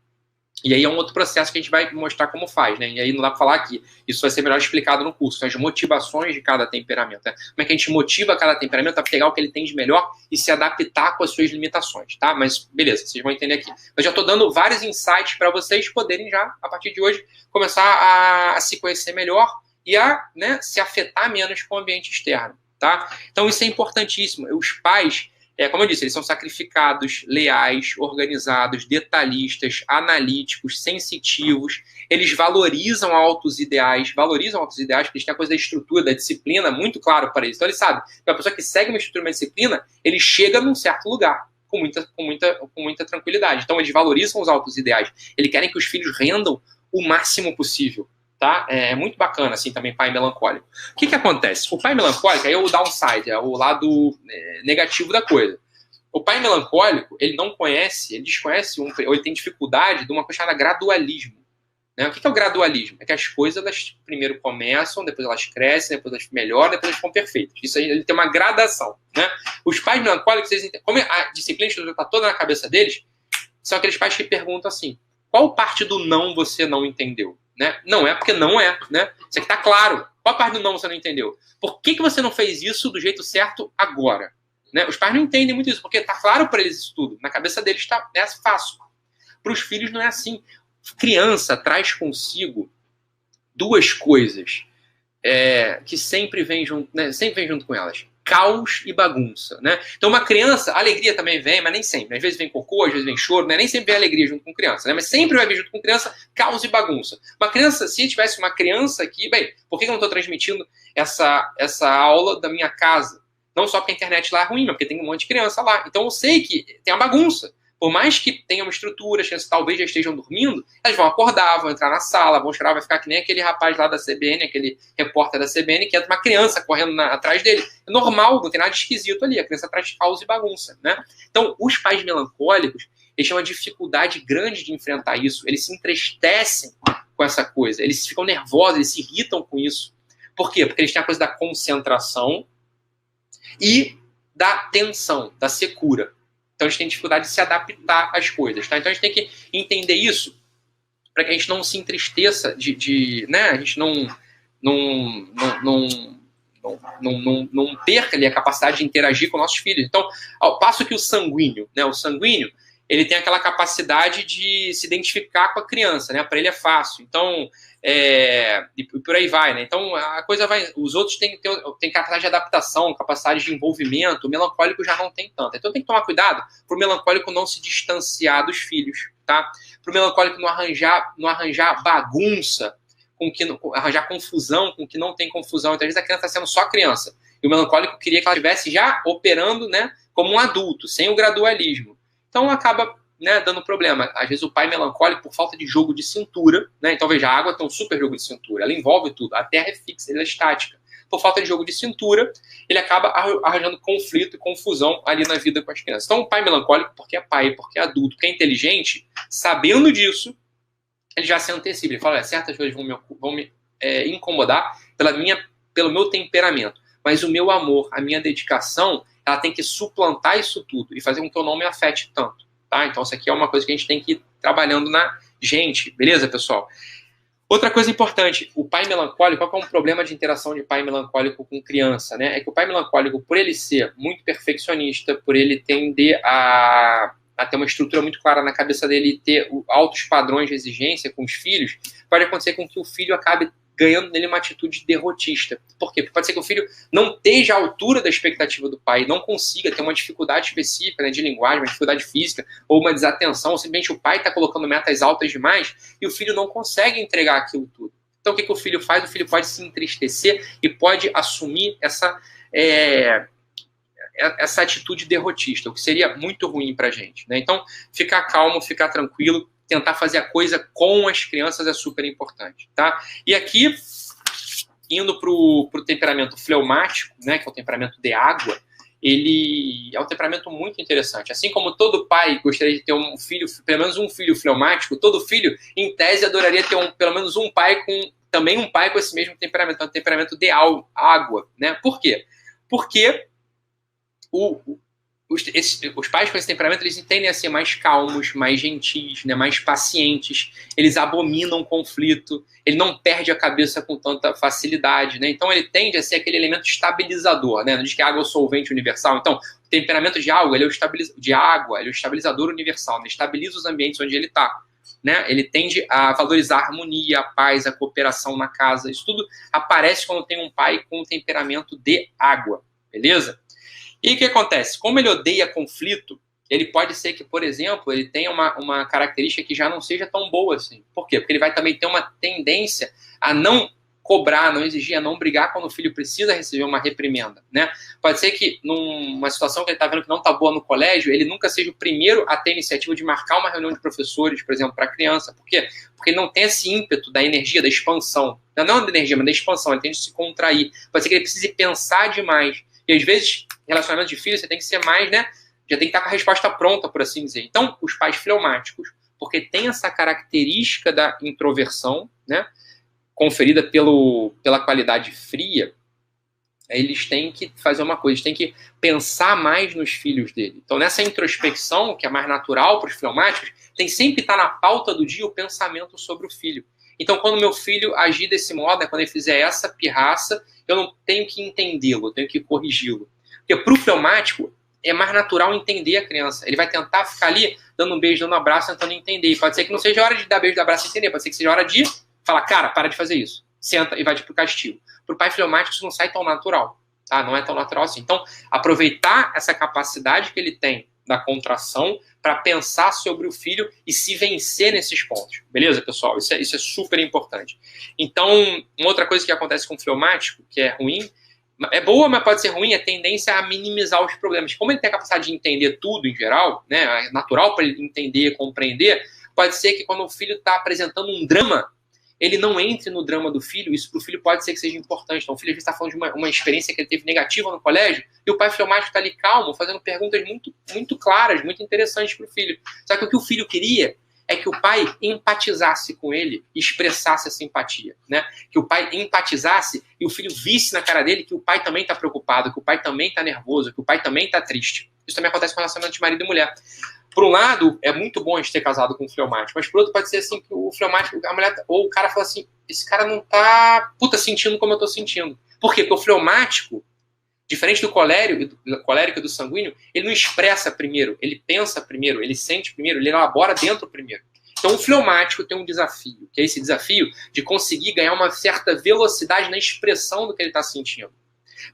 E aí é um outro processo que a gente vai mostrar como faz, né? E aí não dá para falar aqui. Isso vai ser melhor explicado no curso. São as motivações de cada temperamento, né? Como é que a gente motiva cada temperamento a pegar o que ele tem de melhor e se adaptar com as suas limitações, tá? Mas beleza, vocês vão entender aqui. Eu já estou dando vários insights para vocês poderem já, a partir de hoje, começar a se conhecer melhor e a, né, se afetar menos com o ambiente externo, tá? Então isso é importantíssimo. Os pais... como eu disse, eles são sacrificados, leais, organizados, detalhistas, analíticos, sensitivos. Eles valorizam altos ideais, porque eles têm a coisa da estrutura, da disciplina muito claro para eles. Então eles sabem que a pessoa que segue uma estrutura, uma disciplina, ele chega num certo lugar com muita tranquilidade. Então eles valorizam os altos ideais. Eles querem que os filhos rendam o máximo possível. Tá? É muito bacana, assim, também, pai melancólico. O que acontece? O pai melancólico é o downside, é o lado negativo da coisa. O pai melancólico, ele desconhece, ou ele tem dificuldade de uma coisa chamada gradualismo. Né? O que é o gradualismo? É que as coisas, elas primeiro começam, depois elas crescem, depois elas melhoram, depois elas ficam perfeitas. Isso aí, ele tem uma gradação. Né? Os pais melancólicos, como a disciplina está toda na cabeça deles, são aqueles pais que perguntam assim, qual parte do não você não entendeu? Né? Não é porque não é, né? Isso aqui tá claro. Qual parte do não você não entendeu? Por que você não fez isso do jeito certo agora? Né? Os pais não entendem muito isso, porque tá claro para eles isso tudo. Na cabeça deles é fácil. Para os filhos não é assim. Criança traz consigo duas coisas que sempre vem junto, né? Sempre vem junto com elas. caos e bagunça, né? Então uma criança, a alegria também vem, mas nem sempre. Às vezes vem cocô, às vezes vem choro, né? Nem sempre vem alegria junto com criança, né? Mas sempre vai vir junto com criança caos e bagunça. Uma criança, se tivesse uma criança aqui, bem, por que eu não estou transmitindo essa aula da minha casa? Não só porque a internet lá é ruim, mas porque tem um monte de criança lá. Então eu sei que tem a bagunça. Por mais que tenha uma estrutura, as crianças talvez já estejam dormindo, elas vão acordar, vão entrar na sala, vão chorar, vai ficar que nem aquele rapaz lá da CBN, aquele repórter da CBN, que entra uma criança correndo atrás dele. É normal, não tem nada de esquisito ali, a criança traz caos e bagunça, né? Então, os pais melancólicos, eles têm uma dificuldade grande de enfrentar isso, eles se entristecem com essa coisa, eles ficam nervosos, eles se irritam com isso. Por quê? Porque eles têm a coisa da concentração e da tensão, da secura. Então, a gente tem dificuldade de se adaptar às coisas, tá? Então, a gente tem que entender isso para que a gente não se entristeça né? A gente não perca ali a capacidade de interagir com nossos filhos. Então, ao passo que o sanguíneo, né? O sanguíneo, ele tem aquela capacidade de se identificar com a criança, né? Para ele é fácil. Então, e por aí vai, né? Então, a coisa vai... Os outros têm capacidade de adaptação, capacidade de envolvimento. O melancólico já não tem tanto. Então, tem que tomar cuidado para o melancólico não se distanciar dos filhos, tá? Para o melancólico não arranjar bagunça, arranjar confusão com que não tem confusão. Então, às vezes, a criança está sendo só criança. E o melancólico queria que ela estivesse já operando, né, como um adulto, sem o gradualismo. Então, acaba, né, dando problema. Às vezes o pai melancólico por falta de jogo de cintura, né? Então veja, a água tem um super jogo de cintura, ela envolve tudo, a terra é fixa, ela é estática. Por falta de jogo de cintura, ele acaba arranjando conflito e confusão ali na vida com as crianças. Então o pai melancólico, porque é pai, porque é adulto, porque é inteligente, sabendo disso, ele já se antecipa, ele fala, certas coisas vão me incomodar pelo meu temperamento, mas o meu amor, a minha dedicação, ela tem que suplantar isso tudo e fazer com que eu não me afete tanto, tá? Então, isso aqui é uma coisa que a gente tem que ir trabalhando na gente, beleza, pessoal? Outra coisa importante, o pai melancólico, qual que é um problema de interação de pai melancólico com criança, né? É que o pai melancólico, por ele ser muito perfeccionista, por ele tender a ter uma estrutura muito clara na cabeça dele e ter altos padrões de exigência com os filhos, pode acontecer com que o filho acabe ganhando nele uma atitude derrotista. Por quê? Porque pode ser que o filho não esteja à altura da expectativa do pai, não consiga ter uma dificuldade específica, né, de linguagem, uma dificuldade física, ou uma desatenção, ou simplesmente o pai está colocando metas altas demais e o filho não consegue entregar aquilo tudo. Então o que o filho faz? O filho pode se entristecer e pode assumir essa atitude derrotista, o que seria muito ruim para a gente, né? Então, ficar calmo, ficar tranquilo, tentar fazer a coisa com as crianças é super importante, tá? E aqui, indo para o temperamento fleumático, né, que é o temperamento de água, ele é um temperamento muito interessante. Assim como todo pai gostaria de ter um filho, pelo menos um filho fleumático, todo filho, em tese, adoraria ter pelo menos um pai também um pai com esse mesmo temperamento, um temperamento de água, né? Por quê? Porque os pais com esse temperamento, eles tendem a ser mais calmos, mais gentis, né, mais pacientes, eles abominam conflito, ele não perde a cabeça com tanta facilidade, né? Então ele tende a ser aquele elemento estabilizador, né? Não diz que a água é o solvente universal. Então, o temperamento de água, ele é o estabilizador universal, né? Estabiliza os ambientes onde ele está, né? Ele tende a valorizar a harmonia, a paz, a cooperação na casa. Isso tudo aparece quando tem um pai com um temperamento de água, beleza? E o que acontece? Como ele odeia conflito, ele pode ser que, por exemplo, ele tenha uma característica que já não seja tão boa assim. Por quê? Porque ele vai também ter uma tendência a não cobrar, a não exigir, a não brigar quando o filho precisa receber uma reprimenda, né? Pode ser que, numa situação que ele está vendo que não está boa no colégio, ele nunca seja o primeiro a ter a iniciativa de marcar uma reunião de professores, por exemplo, para a criança. Por quê? Porque ele não tem esse ímpeto da energia, da expansão. Não da energia, mas da expansão. Ele tende a se contrair. Pode ser que ele precise pensar demais. E às vezes, relacionamento de filho, você tem que ser mais, né? Já tem que estar com a resposta pronta, por assim dizer. Então, os pais fleumáticos, porque tem essa característica da introversão, né? Conferida pela qualidade fria, eles têm que fazer uma coisa, eles têm que pensar mais nos filhos dele. Então, nessa introspecção, que é mais natural para os fleumáticos, tem sempre que estar na pauta do dia o pensamento sobre o filho. Então, quando meu filho agir desse modo, né, quando ele fizer essa pirraça, eu não tenho que entendê-lo, eu tenho que corrigi-lo. Porque para o fleumático, é mais natural entender a criança. Ele vai tentar ficar ali, dando um beijo, dando um abraço, tentando entender. E pode ser que não seja hora de dar beijo, dar abraço e entender. Pode ser que seja hora de falar, cara, para de fazer isso. Senta e vai pro castigo. Para o pai fleumático, isso não sai tão natural. tá? Não é tão natural assim. Então, aproveitar essa capacidade que ele tem da contração para pensar sobre o filho e se vencer nesses pontos. Beleza, pessoal? Isso é super importante. Então, uma outra coisa que acontece com o fleumático, que é ruim, é boa, mas pode ser ruim, é a tendência a minimizar os problemas. Como ele tem a capacidade de entender tudo em geral, né, é natural para ele entender, compreender, pode ser que quando o filho está apresentando um drama, ele não entre no drama do filho, isso para o filho pode ser que seja importante. Então o filho às vezes está falando de uma experiência que ele teve negativa no colégio, e o pai fleumático está ali calmo, fazendo perguntas muito, muito claras, muito interessantes para o filho. Só que o filho queria é que o pai empatizasse com ele e expressasse a simpatia, né? Que o pai empatizasse e o filho visse na cara dele que o pai também está preocupado, que o pai também está nervoso, que o pai também está triste. Isso também acontece com o relacionamento de marido e mulher. Por um lado, é muito bom a gente ter casado com um fleumático, mas por outro pode ser assim que o fleumático, a mulher, ou o cara fala assim, esse cara não tá, sentindo como eu tô sentindo. Por quê? Porque o fleumático, diferente do colérico e do sanguíneo, ele não expressa primeiro, ele pensa primeiro, ele sente primeiro, ele elabora dentro primeiro. Então o fleumático tem um desafio, que é esse desafio de conseguir ganhar uma certa velocidade na expressão do que ele está sentindo.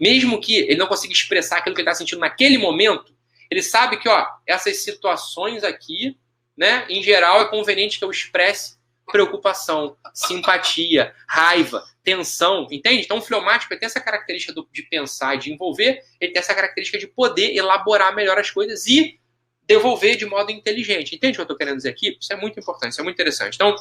Mesmo que ele não consiga expressar aquilo que ele está sentindo naquele momento, ele sabe que, essas situações aqui, né, em geral, é conveniente que eu expresse preocupação, simpatia, raiva, tensão, entende? Então, o fleumático tem essa característica de pensar e de envolver, ele tem essa característica de poder elaborar melhor as coisas e devolver de modo inteligente. Entende o que eu estou querendo dizer aqui? Isso é muito importante, isso é muito interessante. Então,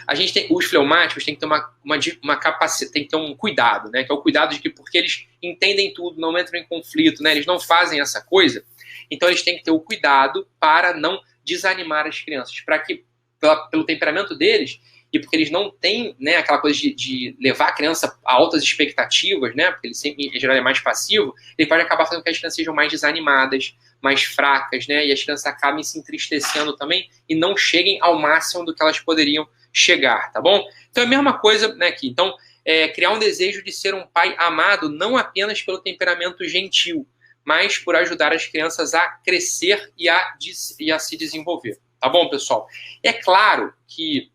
a gente tem, os fleumáticos têm que ter uma capacidade, tem que ter um cuidado, né? Que é o cuidado de que, porque eles entendem tudo, não entram em conflito, né? Eles não fazem essa coisa, então eles têm que ter o cuidado para não desanimar as crianças, para que, pelo temperamento deles, e porque eles não têm, né, aquela coisa de levar a criança a altas expectativas, né? Porque ele sempre, em geral, é mais passivo, ele pode acabar fazendo com que as crianças sejam mais desanimadas, mais fracas, né? E as crianças acabem se entristecendo também e não cheguem ao máximo do que elas poderiam chegar, tá bom? Então é a mesma coisa, né, aqui. Então, criar um desejo de ser um pai amado não apenas pelo temperamento gentil, mas por ajudar as crianças a crescer e a se desenvolver. Tá bom, pessoal? É claro que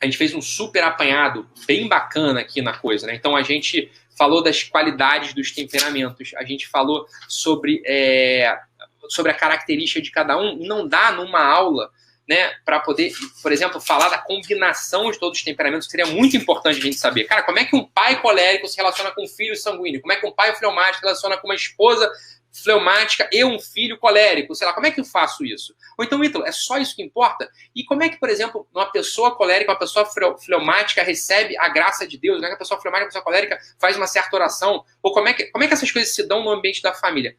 a gente fez um super apanhado bem bacana aqui na coisa, né? Então a gente falou das qualidades dos temperamentos, a gente falou sobre a característica de cada um, e não dá numa aula, né, para poder, por exemplo, falar da combinação de todos os temperamentos, que seria muito importante a gente saber. Cara, como é que um pai colérico se relaciona com um filho sanguíneo? Como é que um pai fleumático se relaciona com uma esposa fleumática e um filho colérico? Sei lá, como é que eu faço isso? Ou então, Ítalo, é só isso que importa? E como é que, por exemplo, uma pessoa colérica, uma pessoa fleumática recebe a graça de Deus? Como é que a pessoa fleumática, a pessoa colérica faz uma certa oração? Ou como é que essas coisas se dão no ambiente da família?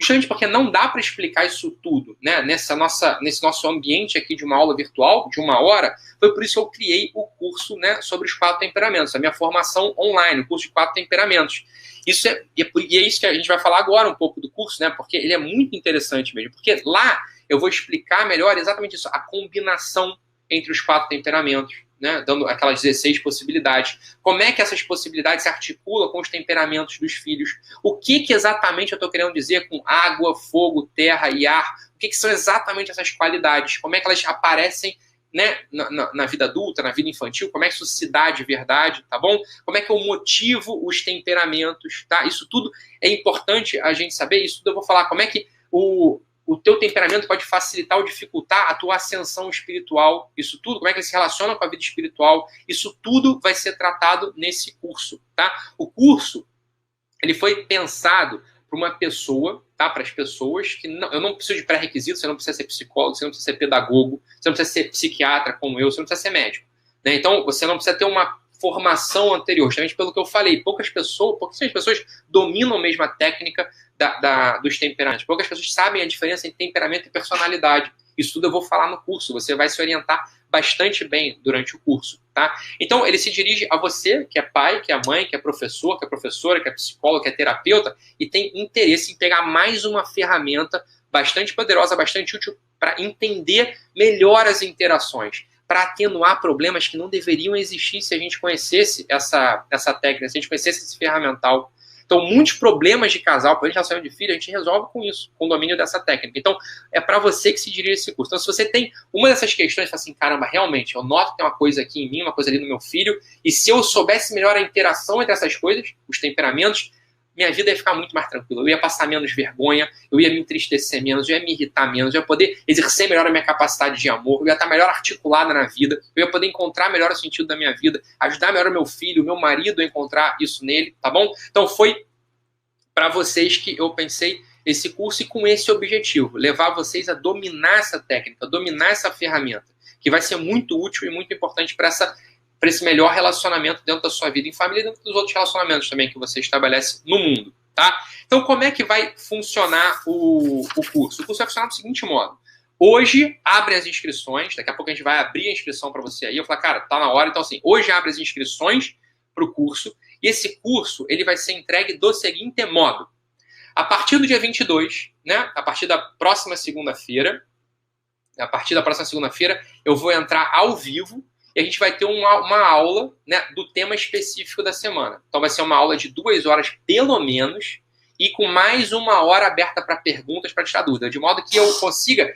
Justamente porque não dá para explicar isso tudo, né? Nesse nosso ambiente aqui de uma aula virtual, de 1 hora, foi por isso que eu criei o curso, né, sobre os 4 temperamentos, a minha formação online, o curso de 4 temperamentos. E é isso que a gente vai falar agora um pouco do curso, né? Porque ele é muito interessante mesmo, porque lá eu vou explicar melhor exatamente isso, a combinação entre os 4 temperamentos, né, dando aquelas 16 possibilidades. Como é que essas possibilidades se articulam com os temperamentos dos filhos? O que exatamente eu estou querendo dizer com água, fogo, terra e ar? O que são exatamente essas qualidades? Como é que elas aparecem, né, na vida adulta, na vida infantil? Como é que isso se dá de verdade, tá bom? Como é que eu motivo os temperamentos, tá? Isso tudo é importante a gente saber. Isso tudo eu vou falar. Como é que o teu temperamento pode facilitar ou dificultar a tua ascensão espiritual, isso tudo, como é que ele se relaciona com a vida espiritual, isso tudo vai ser tratado nesse curso, tá? O curso, ele foi pensado para uma pessoa, tá? Para as pessoas que eu não preciso de pré-requisitos, você não precisa ser psicólogo, você não precisa ser pedagogo, você não precisa ser psiquiatra como eu, você não precisa ser médico, né? Então, você não precisa ter uma formação anterior, justamente pelo que eu falei, pouquíssimas pessoas dominam mesmo a técnica dos temperamentos. Poucas pessoas sabem a diferença entre temperamento e personalidade. Isso tudo eu vou falar no curso. Você vai se orientar bastante bem durante o curso, tá? Então, ele se dirige a você, que é pai, que é mãe, que é professor, que é professora, que é psicólogo, que é terapeuta, e tem interesse em pegar mais uma ferramenta bastante poderosa, bastante útil para entender melhor as interações, para atenuar problemas que não deveriam existir se a gente conhecesse essa técnica, se a gente conhecesse esse ferramental. Então, muitos problemas de casal, por relacionamento de filho, a gente resolve com isso, com o domínio dessa técnica. Então, é para você que se dirige esse curso. Então, se você tem uma dessas questões, fala assim, caramba, realmente, eu noto que tem uma coisa aqui em mim, uma coisa ali no meu filho, e se eu soubesse melhor a interação entre essas coisas, os temperamentos, minha vida ia ficar muito mais tranquila. Eu ia passar menos vergonha, eu ia me entristecer menos, eu ia me irritar menos, eu ia poder exercer melhor a minha capacidade de amor, eu ia estar melhor articulada na vida, eu ia poder encontrar melhor o sentido da minha vida, ajudar melhor o meu filho, o meu marido a encontrar isso nele, tá bom? Então foi para vocês que eu pensei esse curso e com esse objetivo, levar vocês a dominar essa técnica, dominar essa ferramenta, que vai ser muito útil e muito importante para esse melhor relacionamento dentro da sua vida em família e dentro dos outros relacionamentos também que você estabelece no mundo, tá? Então, como é que vai funcionar o curso? O curso vai funcionar do seguinte modo. Hoje, abre as inscrições, daqui a pouco a gente vai abrir a inscrição para você aí. Eu falo, cara, tá na hora. Então, assim, hoje abre as inscrições para o curso e esse curso ele vai ser entregue do seguinte modo. A partir do dia 22, né, a partir da próxima segunda-feira, eu vou entrar ao vivo e a gente vai ter uma aula, né, do tema específico da semana. Então vai ser uma aula de 2 horas pelo menos e com mais 1 hora aberta para perguntas, para tirar dúvida, de modo que eu consiga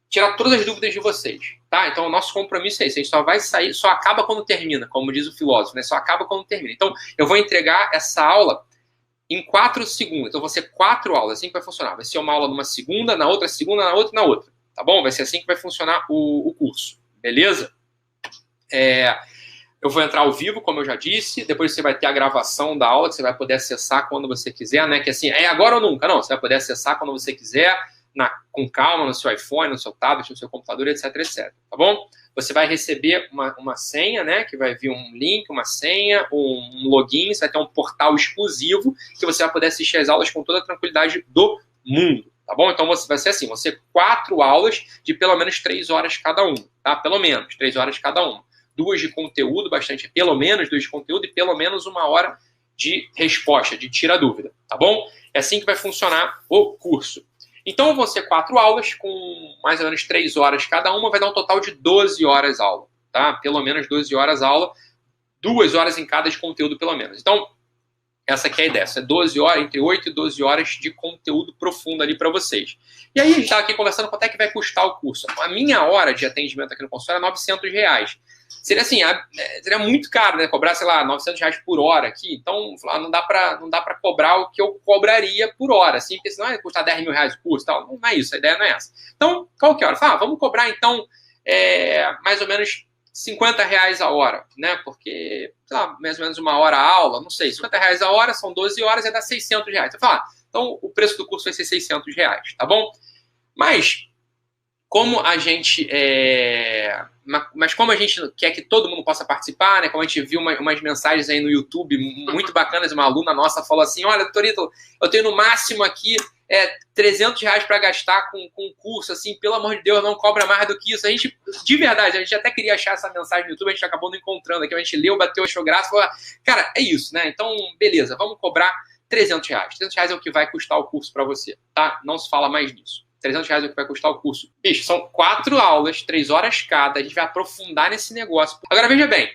tirar todas as dúvidas de vocês, tá? Então o nosso compromisso é esse, a gente só vai sair, só acaba quando termina, como diz o filósofo, né? Só acaba quando termina. Então eu vou entregar essa aula em 4 segundos. Então vão ser 4 aulas, assim que vai funcionar. Vai ser uma aula numa segunda, na outra, na outra, na outra. Tá bom? Vai ser assim que vai funcionar o curso. Beleza? Eu vou entrar ao vivo, como eu já disse. Depois você vai ter a gravação da aula, que você vai poder acessar quando você quiser, né? Que assim, é agora ou nunca. Não, você vai poder acessar quando você quiser, com calma, no seu iPhone, no seu tablet, no seu computador, etc, etc. Tá bom? Você vai receber uma senha, né? Que vai vir um link, uma senha, um login. Você vai ter um portal exclusivo que você vai poder assistir as aulas com toda a tranquilidade do mundo. Tá bom? Então vai ser assim, vão ser 4 aulas de pelo menos 3 horas cada uma, tá? Pelo menos 3 horas cada uma. 2 de conteúdo, pelo menos 2 de conteúdo e pelo menos 1 hora de resposta, de tira dúvida, tá bom? É assim que vai funcionar o curso. Então vão ser 4 aulas com mais ou menos 3 horas cada uma, vai dar um total de 12 horas aula, tá? Pelo menos 12 horas aula, 2 horas em cada de conteúdo pelo menos. Então, essa aqui é a ideia, é 12 horas, entre 8 e 12 horas de conteúdo profundo ali para vocês. E aí a gente estava aqui conversando quanto é que vai custar o curso. A minha hora de atendimento aqui no consultório é R$900. Seria assim, seria muito caro, né? Cobrar, sei lá, R$900 por hora aqui. Então, não dá para cobrar o que eu cobraria por hora, assim, porque senão vai custar R$10 mil o curso, tal. Não é isso, a ideia não é essa. Então, qual que é a hora? Vamos cobrar então mais ou menos R$50 a hora, né? Porque, sei lá, mais ou menos 1 hora a aula, não sei, R$50 a hora, são 12 horas, ia dar R$600. Você fala, então o preço do curso vai ser R$600, tá bom? Mas, como a gente quer que todo mundo possa participar, né? Como a gente viu umas mensagens aí no YouTube muito bacanas, uma aluna nossa falou assim, olha, doutor Ítalo, eu tenho no máximo aqui R$300 para gastar com o curso, assim, pelo amor de Deus, não cobra mais do que isso. A gente, de verdade, a gente até queria achar essa mensagem no YouTube, a gente acabou não encontrando aqui, a gente leu, bateu, achou graça, falou, cara, é isso, né? Então, beleza, vamos cobrar R$300. R$300 é o que vai custar o curso para você, tá? Não se fala mais nisso. R$300 é o que vai custar o curso. Bicho, são 4 aulas, 3 horas cada, a gente vai aprofundar nesse negócio. Agora, veja bem,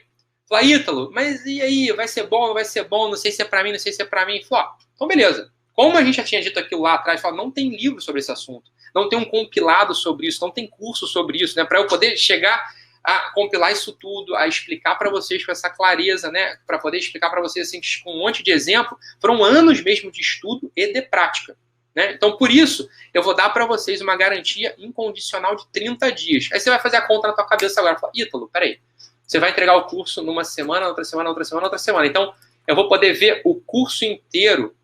fala, Ítalo, mas e aí, vai ser bom, não vai ser bom, não sei se é para mim, não sei se é para mim. Fala, então beleza. Como a gente já tinha dito aquilo lá atrás, não tem livro sobre esse assunto, não tem um compilado sobre isso, não tem curso sobre isso, né? Para eu poder chegar a compilar isso tudo, a explicar para vocês com essa clareza, né? Para poder explicar para vocês assim, com um monte de exemplo, foram anos mesmo de estudo e de prática, né? Então, por isso, eu vou dar para vocês uma garantia incondicional de 30 dias. Aí você vai fazer a conta na tua cabeça agora, fala, Ítalo, peraí, você vai entregar o curso numa semana, outra semana, outra semana, outra semana. Então, eu vou poder ver o curso inteiro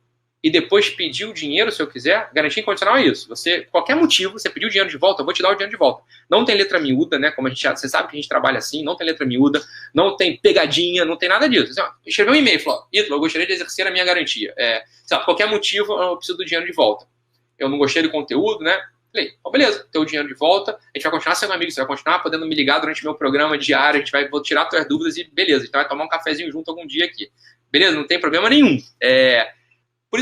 e depois pedir o dinheiro, se eu quiser. Garantia incondicional é isso. Você, qualquer motivo, você pediu o dinheiro de volta, eu vou te dar o dinheiro de volta. Não tem letra miúda, né? Como você sabe que a gente trabalha assim, não tem letra miúda, não tem pegadinha, não tem nada disso. Assim, escreveu um e-mail, falou, Ítalo, eu gostaria de exercer a minha garantia. Por qualquer motivo, eu preciso do dinheiro de volta. Eu não gostei do conteúdo, né? Falei, então beleza, tem o dinheiro de volta, a gente vai continuar sendo amigo, você vai continuar podendo me ligar durante meu programa diário, vou tirar suas dúvidas e beleza, a gente vai tomar um cafezinho junto algum dia aqui. Beleza, não tem problema nenhum. É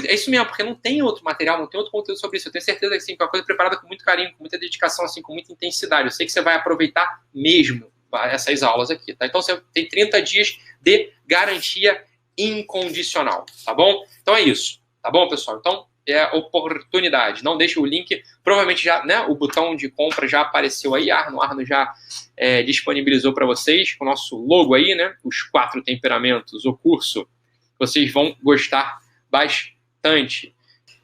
isso mesmo, porque não tem outro material, não tem outro conteúdo sobre isso. Eu tenho certeza que assim, é uma coisa preparada com muito carinho, com muita dedicação, assim, com muita intensidade. Eu sei que você vai aproveitar mesmo essas aulas aqui, tá? Então você tem 30 dias de garantia incondicional, tá bom? Então é isso, tá bom, pessoal? Então é oportunidade. Não deixe o link, provavelmente já, né, o botão de compra já apareceu aí, Arno já disponibilizou para vocês, com o nosso logo aí, né, os 4 temperamentos, o curso, vocês vão gostar bastante. importante.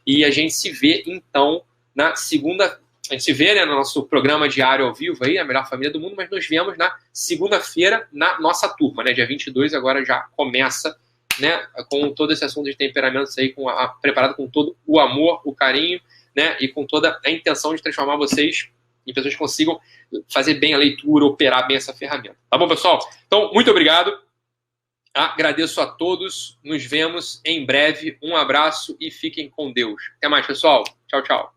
E a gente se vê, então, na segunda... A gente se vê, né, no nosso programa diário ao vivo aí, a Melhor Família do Mundo, mas nos vemos na segunda-feira na nossa turma, né? Dia 22 agora já começa, né, com todo esse assunto de temperamentos aí, preparado com todo o amor, o carinho, né, e com toda a intenção de transformar vocês em pessoas que consigam fazer bem a leitura, operar bem essa ferramenta. Tá bom, pessoal? Então, muito obrigado. Agradeço a todos. Nos vemos em breve. Um abraço e fiquem com Deus. Até mais, pessoal. Tchau, tchau.